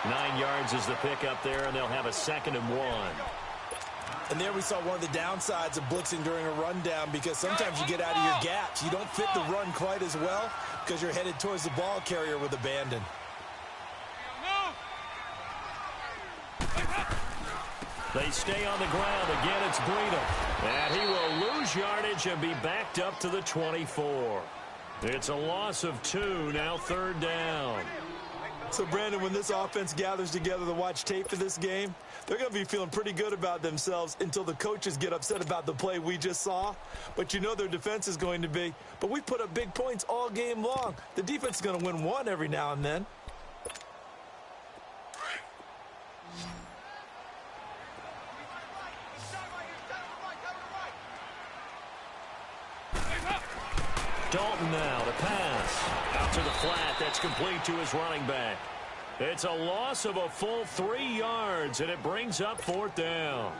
9 yards is the pickup there, and they'll have a 2nd and 1. And there we saw one of the downsides of blitzing during a rundown, because sometimes you get out of your gaps. You don't fit the run quite as well because you're headed towards the ball carrier with abandon. They stay on the ground. Again, it's Breida. And he will lose yardage and be backed up to the 24. It's a loss of 2, now 3rd down. So, Brandon, when this offense gathers together to watch tape for this game, they're going to be feeling pretty good about themselves until the coaches get upset about the play we just saw. But you know their defense is going to be. But we put up big points all game long. The defense is going to win one every now and then. Dalton now to pass. Out to the flat. That's complete to his running back. It's a loss of a full 3 yards, and it brings up 4th down.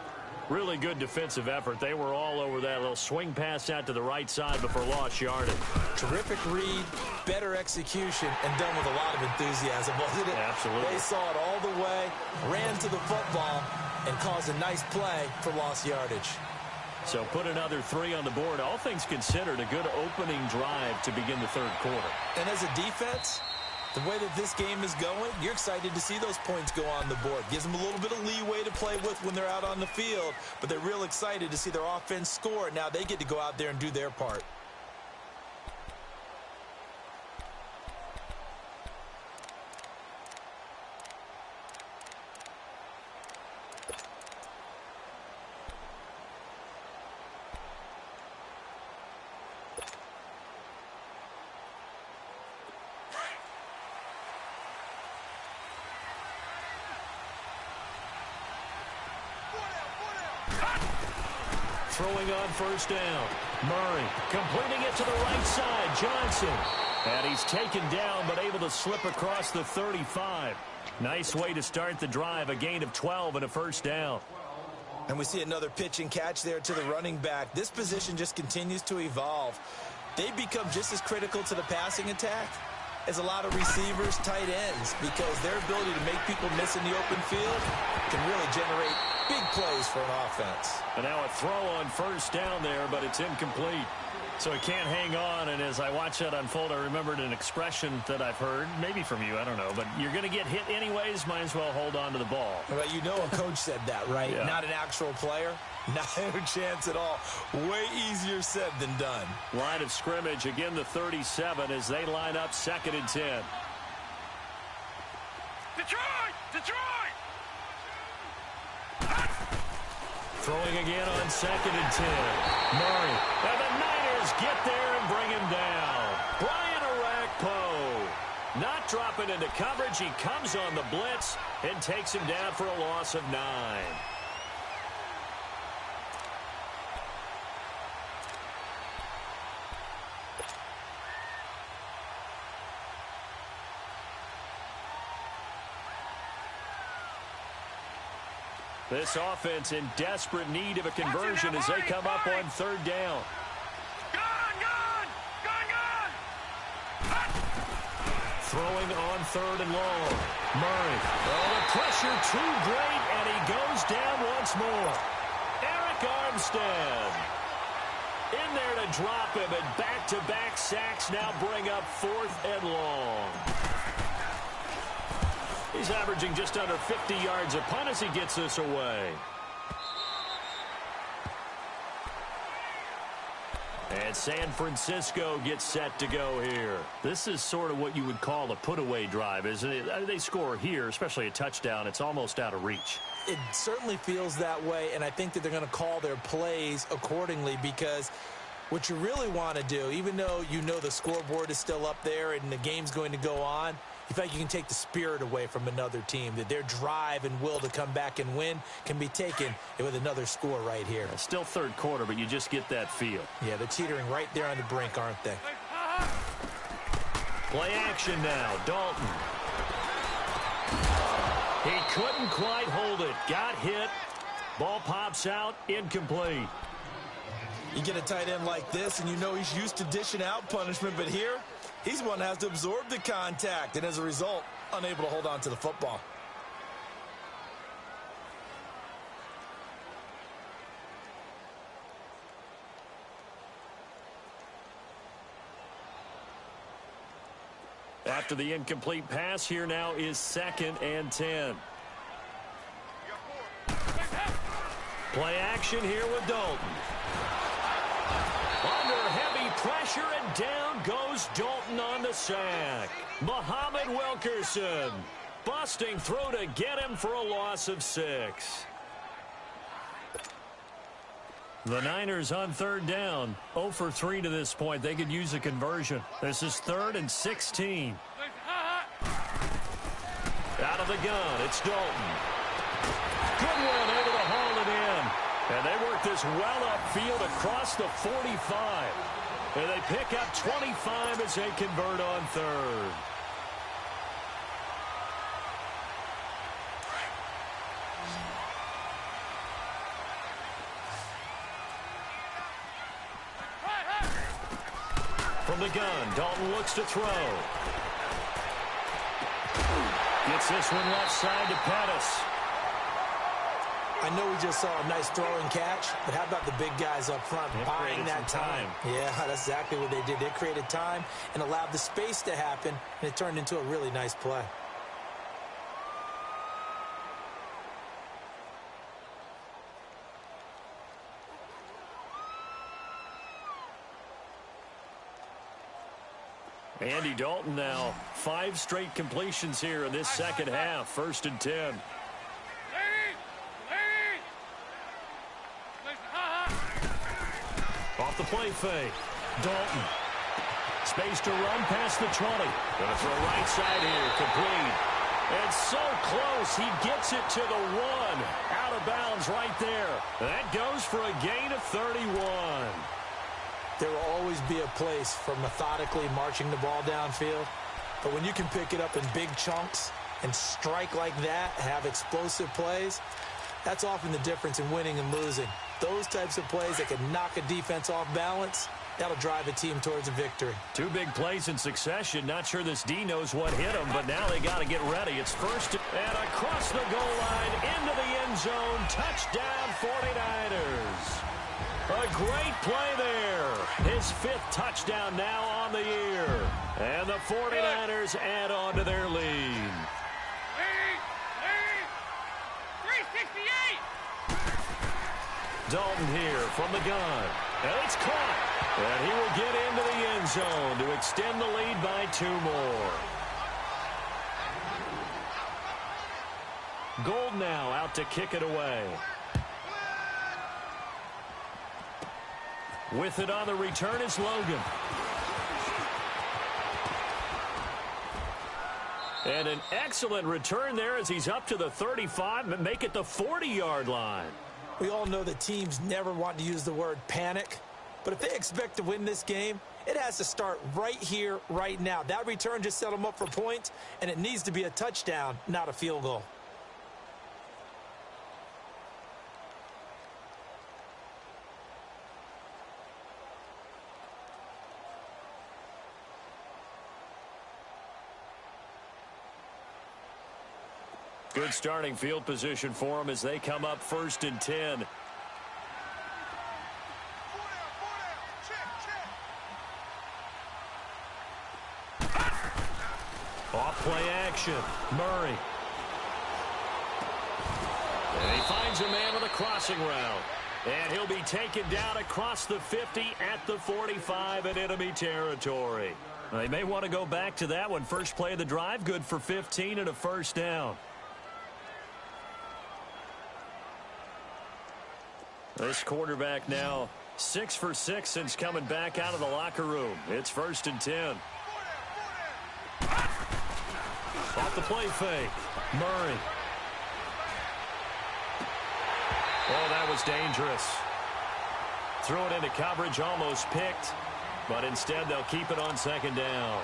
Really good defensive effort. They were all over that little swing pass out to the right side before lost yardage. Terrific read, better execution, and done with a lot of enthusiasm, wasn't it? Absolutely. They saw it all the way, ran to the football, and caused a nice play for lost yardage. So put another 3 on the board. All things considered, a good opening drive to begin the 3rd quarter. And as a defense, the way that this game is going, you're excited to see those points go on the board. Gives them a little bit of leeway to play with when they're out on the field, but they're real excited to see their offense score. Now they get to go out there and do their part. Throwing on 1st down. Murray completing it to the right side. Johnson. And he's taken down but able to slip across the 35. Nice way to start the drive. A gain of 12 and a 1st down. And we see another pitch and catch there to the running back. This position just continues to evolve. They become just as critical to the passing attack as a lot of receivers, tight ends, because their ability to make people miss in the open field can really generate big plays for an offense. And now a throw on 1st down there, but it's incomplete. So he can't hang on, and as I watch that unfold, I remembered an expression that I've heard, maybe from you, I don't know, but you're going to get hit anyways, might as well hold on to the ball. Well, you know a coach said that, right? Yeah. Not an actual player. Not a chance at all. Way easier said than done. Line of scrimmage, again the 37 as they line up 2nd and 10. Detroit! Detroit! Throwing again on 2nd and 10. Murray. And the Niners get there and bring him down. Brian Orakpo. Not dropping into coverage. He comes on the blitz and takes him down for a loss of 9. This offense in desperate need of a conversion as they come up on 3rd down. Gun! Throwing on 3rd and long. Murray. Oh, the pressure too great, and he goes down once more. Eric Armstead in there to drop him, and back-to-back sacks now bring up 4th and long. He's averaging just under 50 yards a punt as he gets this away. And San Francisco gets set to go here. This is sort of what you would call a put-away drive, isn't it? They score here, especially a touchdown. It's almost out of reach. It certainly feels that way, and I think that they're going to call their plays accordingly, because what you really want to do, even though you know the scoreboard is still up there and the game's going to go on, you feel like you can take the spirit away from another team, that their drive and will to come back and win can be taken with another score right here. It's still 3rd quarter, but you just get that feel. Yeah, they're teetering right there on the brink, aren't they? Play action now. Dalton. He couldn't quite hold it. Got hit. Ball pops out. Incomplete. You get a tight end like this, and you know he's used to dishing out punishment, but here, he's the one that has to absorb the contact, and as a result, unable to hold on to the football. After the incomplete pass, here now is 2nd and 10. Play action here with Dalton. Under heavy pressure, and down goes Dalton on the sack. Muhammad Wilkerson busting through to get him for a loss of 6. The Niners on 3rd down, 0 for 3 to this point. They could use a conversion. This is 3rd and 16. Out of the gun, it's Dalton. Goodwin able to haul it in. And they work this well upfield across the 45. And they pick up 25 as they convert on 3rd. From the gun, Dalton looks to throw. Gets this one left side to Pettis. I know we just saw a nice throwing catch, but how about the big guys up front buying that time? Yeah, that's exactly what they did. They created time and allowed the space to happen, and it turned into a really nice play. Andy Dalton now 5 straight completions here in this second half. 1st and 10. Off the play fake. Dalton. Space to run past the 20. Gonna throw right side here. Complete. And so close. He gets it to the 1. Out of bounds right there. That goes for a gain of 31. There will always be a place for methodically marching the ball downfield. But when you can pick it up in big chunks and strike like that, have explosive plays, that's often the difference in winning and losing. Those types of plays that can knock a defense off balance, that'll drive a team towards a victory. 2 big plays in succession. Not sure this D knows what hit him, but now they got to get ready. It's 1st and across the goal line into the end zone. Touchdown 49ers. A great play there. His 5th touchdown now on the year. And the 49ers add on to their lead. 368. Dalton here from the gun. And it's caught. And he will get into the end zone to extend the lead by 2 more. Gold now out to kick it away. With it on the return is Logan. And an excellent return there as he's up to the 35 and make it the 40-yard line. We all know that teams never want to use the word panic, but if they expect to win this game, it has to start right here, right now. That return just set them up for points, and it needs to be a touchdown, not a field goal. Good starting field position for them as they come up 1st and 10. Off play action. Murray. And he finds a man with a crossing route. And he'll be taken down across the 50 at the 45 in enemy territory. They may want to go back to that one. First play of the drive, good for 15 and a 1st down. This quarterback now 6 for 6 since coming back out of the locker room. It's 1st and 10. Off the play fake. Murray. Oh, that was dangerous. Throw it into coverage, almost picked. But instead, they'll keep it on 2nd down.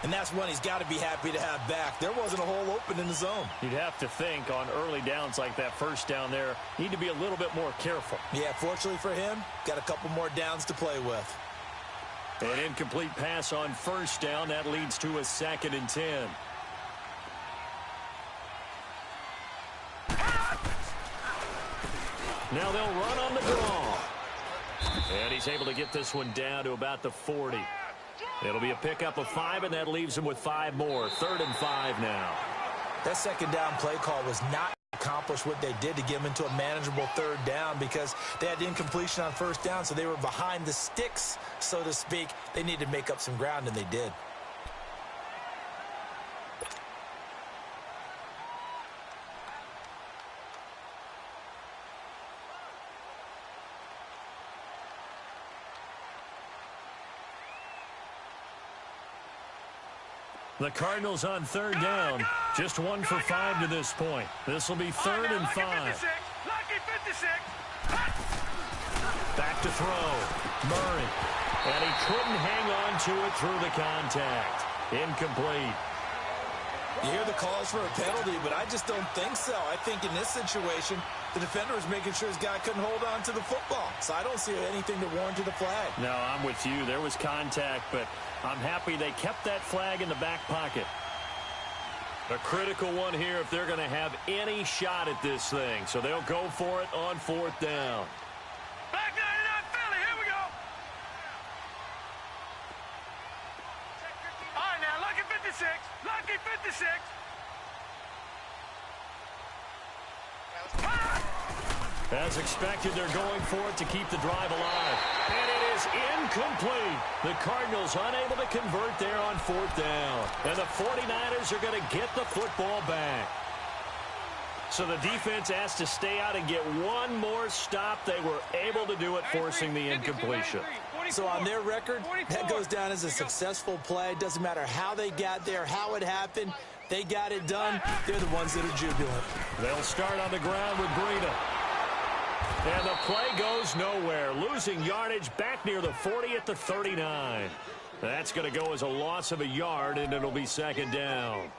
And that's one he's got to be happy to have back. There wasn't a hole open in the zone. You'd have to think on early downs like that first down there, need to be a little bit more careful. Yeah, fortunately for him, got a couple more downs to play with. An incomplete pass on first down. That leads to a 2nd and 10. Now they'll run on the draw. And he's able to get this one down to about the 40. It'll be a pickup of 5, and that leaves him with 5 more. 3rd and 5 now. That second down play call was not accomplish what they did to get him into a manageable 3rd down because they had incompletion on first down, so they were behind the sticks, so to speak. They needed to make up some ground, and they did. The Cardinals on 3rd down. Just 1 for 5 to this point. This will be 3rd and 5. Back to throw. Murray. And he couldn't hang on to it through the contact. Incomplete. You hear the calls for a penalty, but I just don't think so. I think in this situation, the defender was making sure his guy couldn't hold on to the football. So I don't see anything to warrant the flag. No, I'm with you. There was contact, but I'm happy they kept that flag in the back pocket. A critical one here if they're going to have any shot at this thing. So they'll go for it on 4th down. Back 99 Philly, here we go. All right, now, lucky 56. Lucky 56. As expected, they're going for it to keep the drive alive. And it is incomplete. The Cardinals unable to convert there on 4th down. And the 49ers are going to get the football back. So the defense asked to stay out and get one more stop. They were able to do it, forcing the incompletion. So on their record, that goes down as a successful play. It doesn't matter how they got there, how it happened. They got it done. They're the ones that are jubilant. They'll start on the ground with Breida. And the play goes nowhere. Losing yardage back near the 40 at the 39. That's going to go as a loss of a yard, and it'll be 2nd down.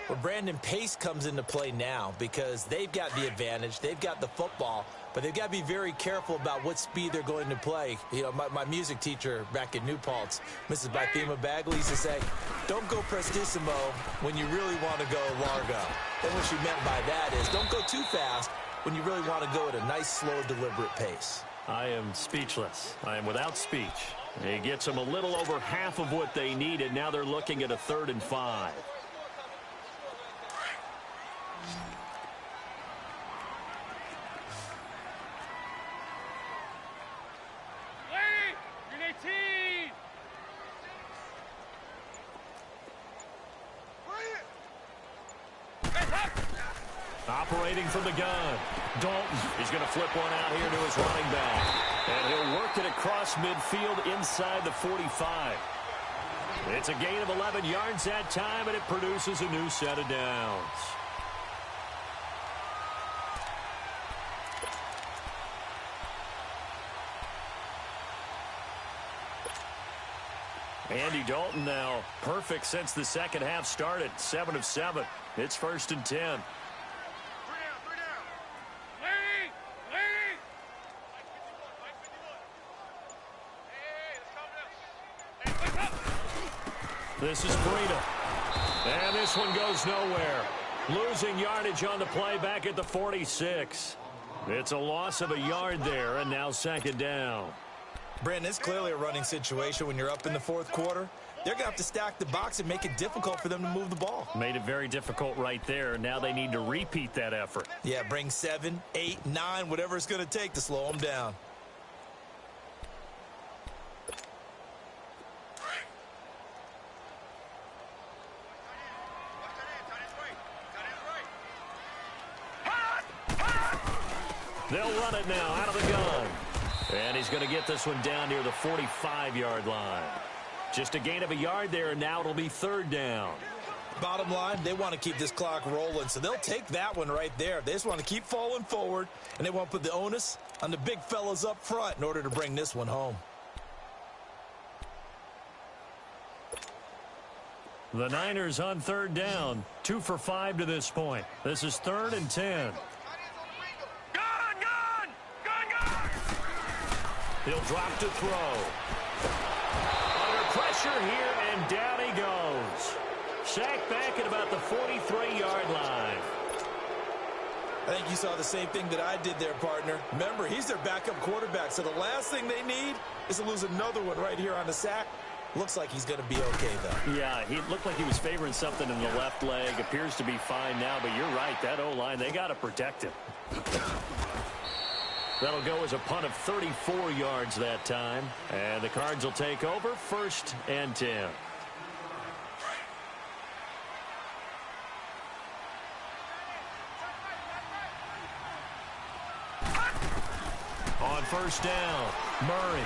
Well, Brandon, pace comes into play now because they've got the advantage. They've got the football, but they've got to be very careful about what speed they're going to play. You know, my music teacher back in New Paltz, Mrs. Bythema Bagley, used to say, don't go prestissimo when you really want to go largo. And what she meant by that is don't go too fast when you really want to go at a nice, slow, deliberate pace. I am speechless. I am without speech. He gets them a little over half of what they needed. Now they're looking at a 3rd and 5. Operating from the gun. Dalton. He's going to flip one out here to his running back. And he'll work it across midfield inside the 45. It's a gain of 11 yards that time, and it produces a new set of downs. Andy Dalton now perfect since the second half started. 7 of 7. It's 1st and 10. This is Breida. And this one goes nowhere. Losing yardage on the play back at the 46. It's a loss of a yard there, and now 2nd down. Brandon, it's clearly a running situation when you're up in the 4th quarter. They're going to have to stack the box and make it difficult for them to move the ball. Made it very difficult right there. Now they need to repeat that effort. Yeah, bring 7, 8, 9, whatever it's going to take to slow them down. They'll run it now out of the gun. And he's going to get this one down near the 45-yard line. Just a gain of a yard there, and now it'll be 3rd down. Bottom line, they want to keep this clock rolling, so they'll take that one right there. They just want to keep falling forward, and they want to put the onus on the big fellas up front in order to bring this one home. The Niners on third down. 2 for 5 to this point. This is 3rd and 10. He'll drop to throw. Under pressure here, and down he goes. Sacked back at about the 43-yard line. I think you saw the same thing that I did there, partner. Remember, he's their backup quarterback, so the last thing they need is to lose another one right here on the sack. Looks like he's going to be okay, though. Yeah, he looked like he was favoring something in the left leg. Appears to be fine now, but you're right. That O-line, they got to protect him. That'll go as a punt of 34 yards that time. And the Cards will take over 1st and 10. On 1st down, Murray.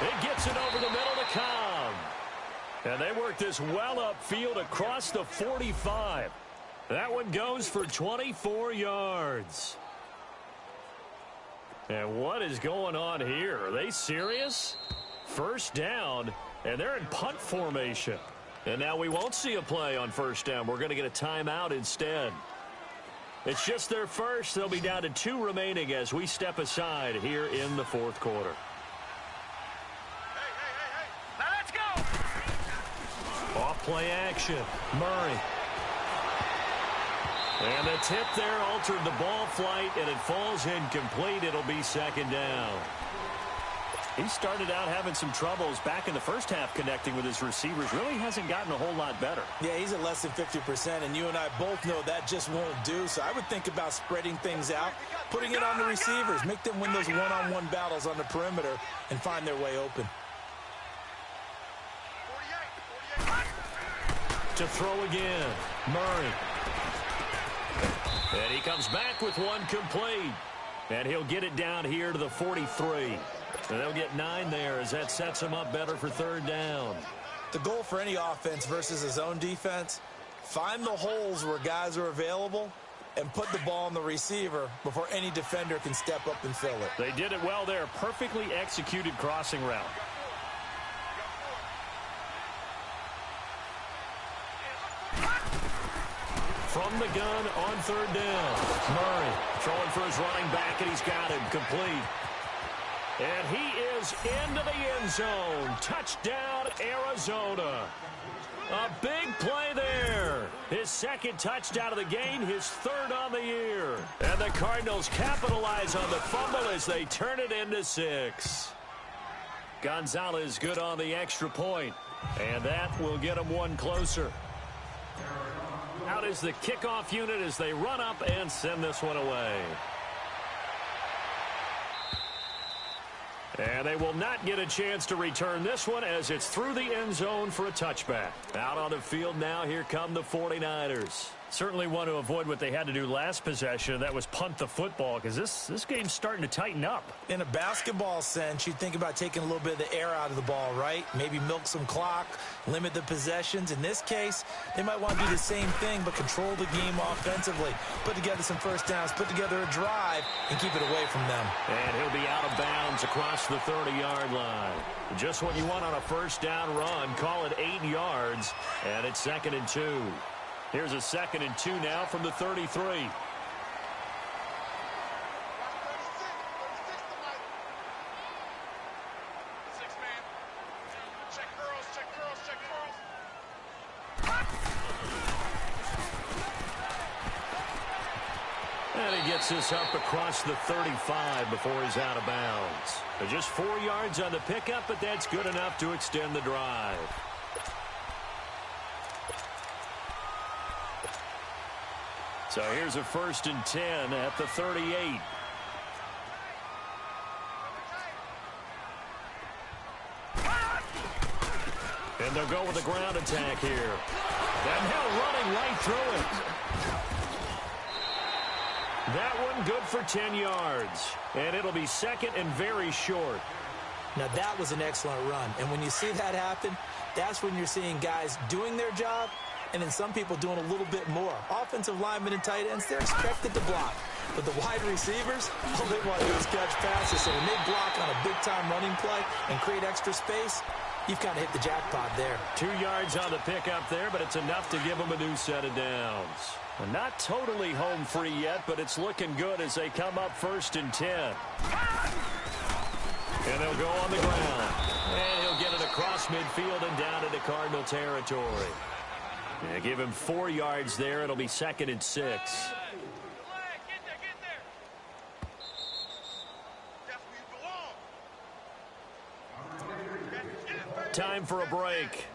It gets it over the middle to Cobb. And they work this well upfield across the 45. That one goes for 24 yards. And what is going on here? Are they serious? 1st down, and they're in punt formation. And now we won't see a play on 1st down. We're going to get a timeout instead. It's just their first. They'll be down to 2 remaining as we step aside here in the 4th quarter. Now let's go! Off play action. Murray. And the tip there altered the ball flight, and it falls incomplete. It'll be 2nd down. He started out having some troubles back in the first half connecting with his receivers. Really hasn't gotten a whole lot better. Yeah, he's at less than 50%, and you and I both know that just won't do. So I would think about spreading things out, putting it on the receivers, make them win those one-on-one battles on the perimeter, and find their way open. To throw again, Murray. And he comes back with one complete. And he'll get it down here to the 43. And they'll get 9 there as that sets him up better for 3rd down. The goal for any offense versus his own defense, find the holes where guys are available and put the ball on the receiver before any defender can step up and fill it. They did it well there. Perfectly executed crossing route. From the gun on 3rd down. Murray throwing for his running back, and he's got him complete. And he is into the end zone. Touchdown, Arizona. A big play there. His 2nd touchdown of the game, his 3rd on the year. And the Cardinals capitalize on the fumble as they turn it into 6. Gonzalez good on the extra point. And that will get him one closer. Out is the kickoff unit as they run up and send this one away. And they will not get a chance to return this one as it's through the end zone for a touchback. Out on the field now, here come the 49ers. Certainly want to avoid what they had to do last possession. That was punt the football, because this game's starting to tighten up. In a basketball sense, you think about taking a little bit of the air out of the ball, right? Maybe milk some clock, limit the possessions. In this case, they might want to do the same thing, but control the game offensively. Put together some 1st downs, put together a drive, and keep it away from them. And he'll be out of bounds across the 30-yard line. Just what you want on a 1st down run. Call it 8 yards, and it's 2nd and 2. Here's a 2nd and 2 now from the 33. 6 man. Check girls, check girls, check girls. And he gets this up across the 35 before he's out of bounds. Just 4 yards on the pickup, but that's good enough to extend the drive. So here's a 1st and 10 at the 38. And they'll go with a ground attack here. And now running right through it. That one good for 10 yards. And it'll be 2nd and very short. Now that was an excellent run. And when you see that happen, that's when you're seeing guys doing their job and then some people doing a little bit more. Offensive linemen and tight ends, they're expected to block. But the wide receivers, all they want to do is catch passes. So when they block on a big-time running play and create extra space, You've kind of hit the jackpot there. 2 yards on the pickup there, but it's enough to give them a new set of downs. And not totally home free yet, but it's looking good as they come up 1st and 10. And they'll go on the ground. And he'll get it across midfield and down into Cardinal territory. Yeah, give him 4 yards there. It'll be 2nd and 6. Time for a break.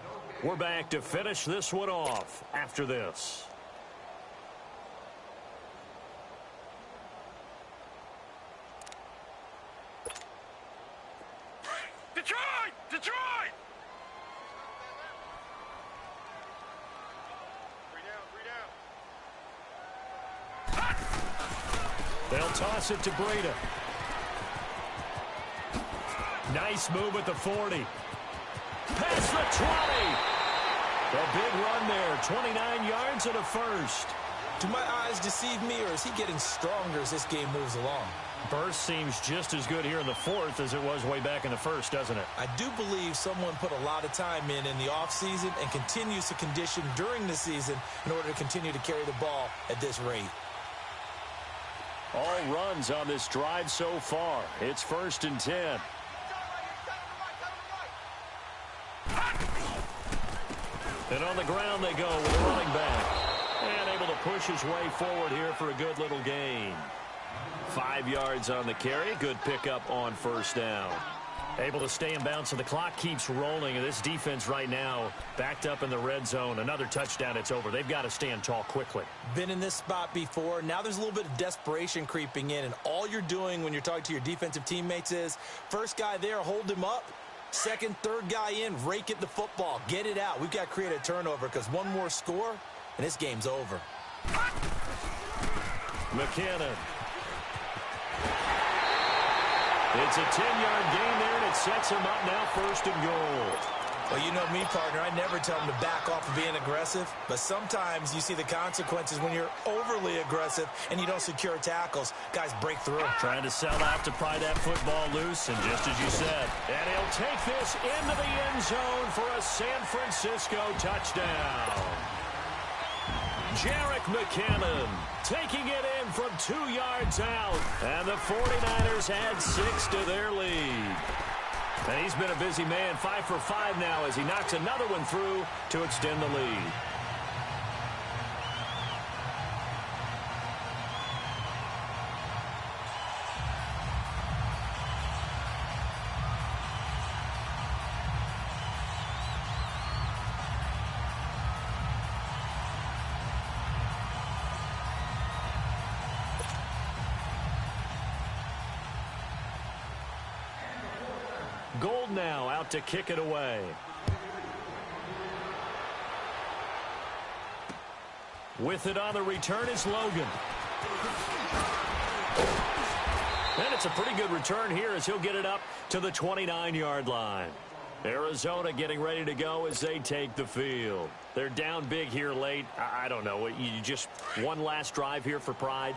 We're back to finish this one off after this. Detroit! Detroit! 3 down, 3 down. They'll toss it to Breida. Nice move at the 40. Past the 20. A big run there. 29 yards and a first. Do my eyes deceive me, or is he getting stronger as this game moves along? Burst seems just as good here in the 4th as it was way back in the 1st, doesn't it? I do believe someone put a lot of time in the offseason and continues to condition during the season in order to continue to carry the ball at this rate. All runs on this drive so far. It's 1st and 10. And on the ground they go with a running back. And able to push his way forward here for a good little gain. 5 yards on the carry. Good pickup on 1st down. Able to stay in bounds, so the clock keeps rolling. And this defense right now backed up in the red zone. Another touchdown, it's over. They've got to stand tall quickly. Been in this spot before. Now there's a little bit of desperation creeping in. And all you're doing when you're talking to your defensive teammates is, first guy there, hold him up. Second, third guy in, rake at the football. Get it out. We've got to create a turnover because one more score, and this game's over. McKinnon. It's a 10-yard gain there, and it sets him up now 1st and goal. Well, you know me, partner. I never tell them to back off of being aggressive, but sometimes you see the consequences when you're overly aggressive and you don't secure tackles. Guys break through. Trying to sell out to pry that football loose, and just as you said, and he'll take this into the end zone for a San Francisco touchdown. Jerick McKinnon taking it in from 2 yards out, and the 49ers add 6 to their lead. And he's been a busy man, 5 for 5 now as he knocks another one through to extend the lead. Gold now out to kick it away. With it on the return is Logan. And it's a pretty good return here as he'll get it up to the 29-yard line. Arizona getting ready to go as they take the field. They're down big here late. I don't know. You just one last drive here for pride?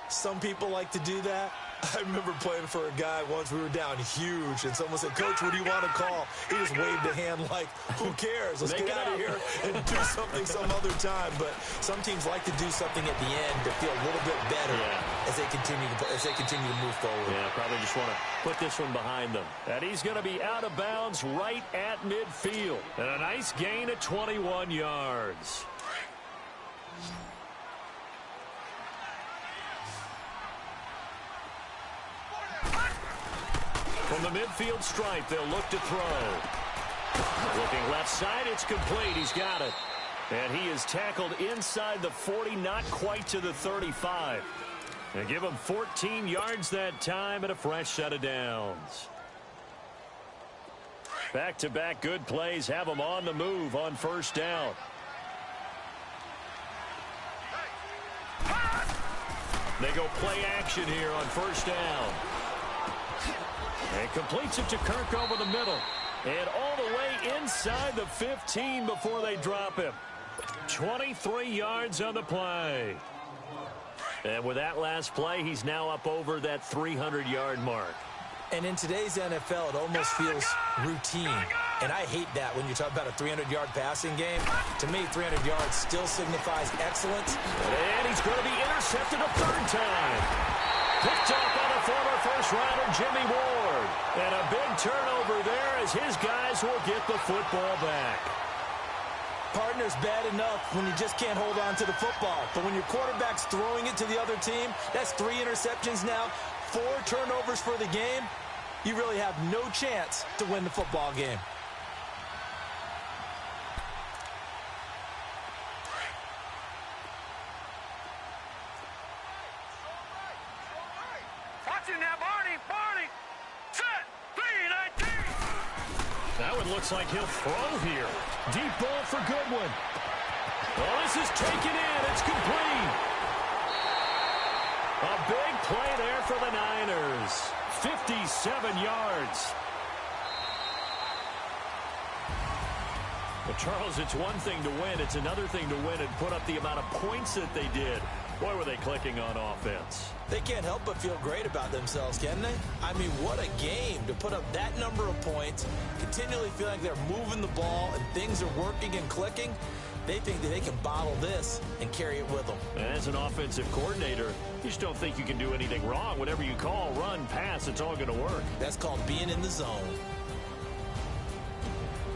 Some people like to do that. I remember playing for a guy once. We were down huge, and someone said, "Coach, what do you want to call?" He just waved a hand like, who cares? Let's get out of here and do something some other time. But some teams like to do something at the end to feel a little bit better as they continue to move forward. Yeah, probably just want to put this one behind them. And he's going to be out of bounds right at midfield. And a nice gain at 21 yards. From the midfield stripe, they'll look to throw. Looking left side, it's complete. He's got it. And he is tackled inside the 40, not quite to the 35. They give him 14 yards that time and a fresh set of downs. Back-to-back good plays have them on the move on 1st down. They go play action here on 1st down. And completes it to Kirk over the middle. And all the way inside the 15 before they drop him. 23 yards on the play. And with that last play, he's now up over that 300-yard mark. And in today's NFL, it almost feels routine. And I hate that when you talk about a 300-yard passing game. To me, 300 yards still signifies excellence. And he's going to be intercepted a third time. Picked up on a former first-rounder, Jimmy Ward. And a big turnover there as his guys will get the football back. Partner's bad enough when you just can't hold on to the football. But when your quarterback's throwing it to the other team, that's 3 interceptions now, 4 turnovers for the game. You really have no chance to win the football game. Watching now, Barney. Set. 3-19. That one looks like he'll throw here. Deep ball for Goodwin. Well, this is taken in. It's complete. A big play there for the Niners. 57 yards. Well, Charles, it's one thing to win. It's another thing to win and put up the amount of points that they did. Boy, were they clicking on offense. They can't help but feel great about themselves, can they? I mean, what a game to put up that number of points, continually feeling like they're moving the ball and things are working and clicking. They think that they can bottle this and carry it with them. As an offensive coordinator, you just don't think you can do anything wrong. Whatever you call, run, pass, it's all going to work. That's called being in the zone.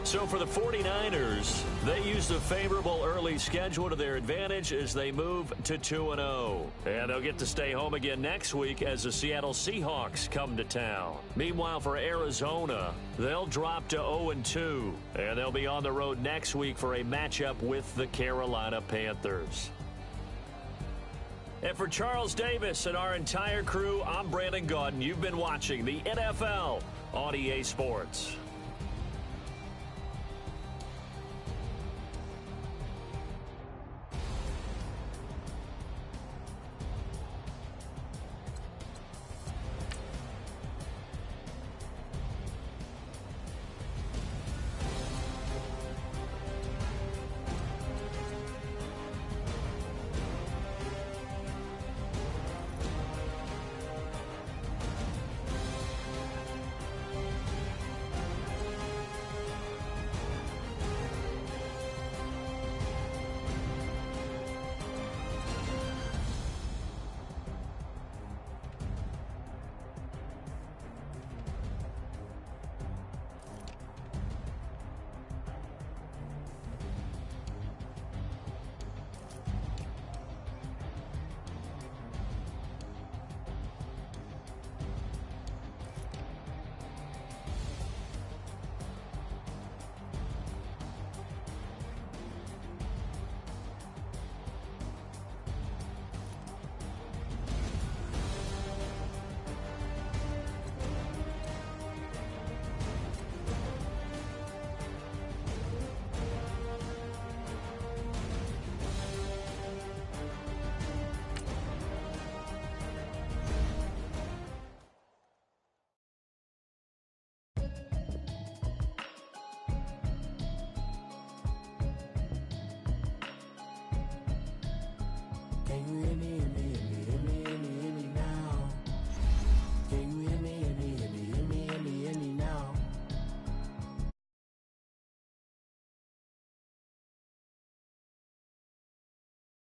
So for the 49ers, they used a favorable early schedule to their advantage as they move to 2-0. And they'll get to stay home again next week as the Seattle Seahawks come to town. Meanwhile, for Arizona, they'll drop to 0-2. And they'll be on the road next week for a matchup with the Carolina Panthers. And for Charles Davis and our entire crew, I'm Brandon Gaudin. You've been watching the NFL on EA Sports. Can you hear me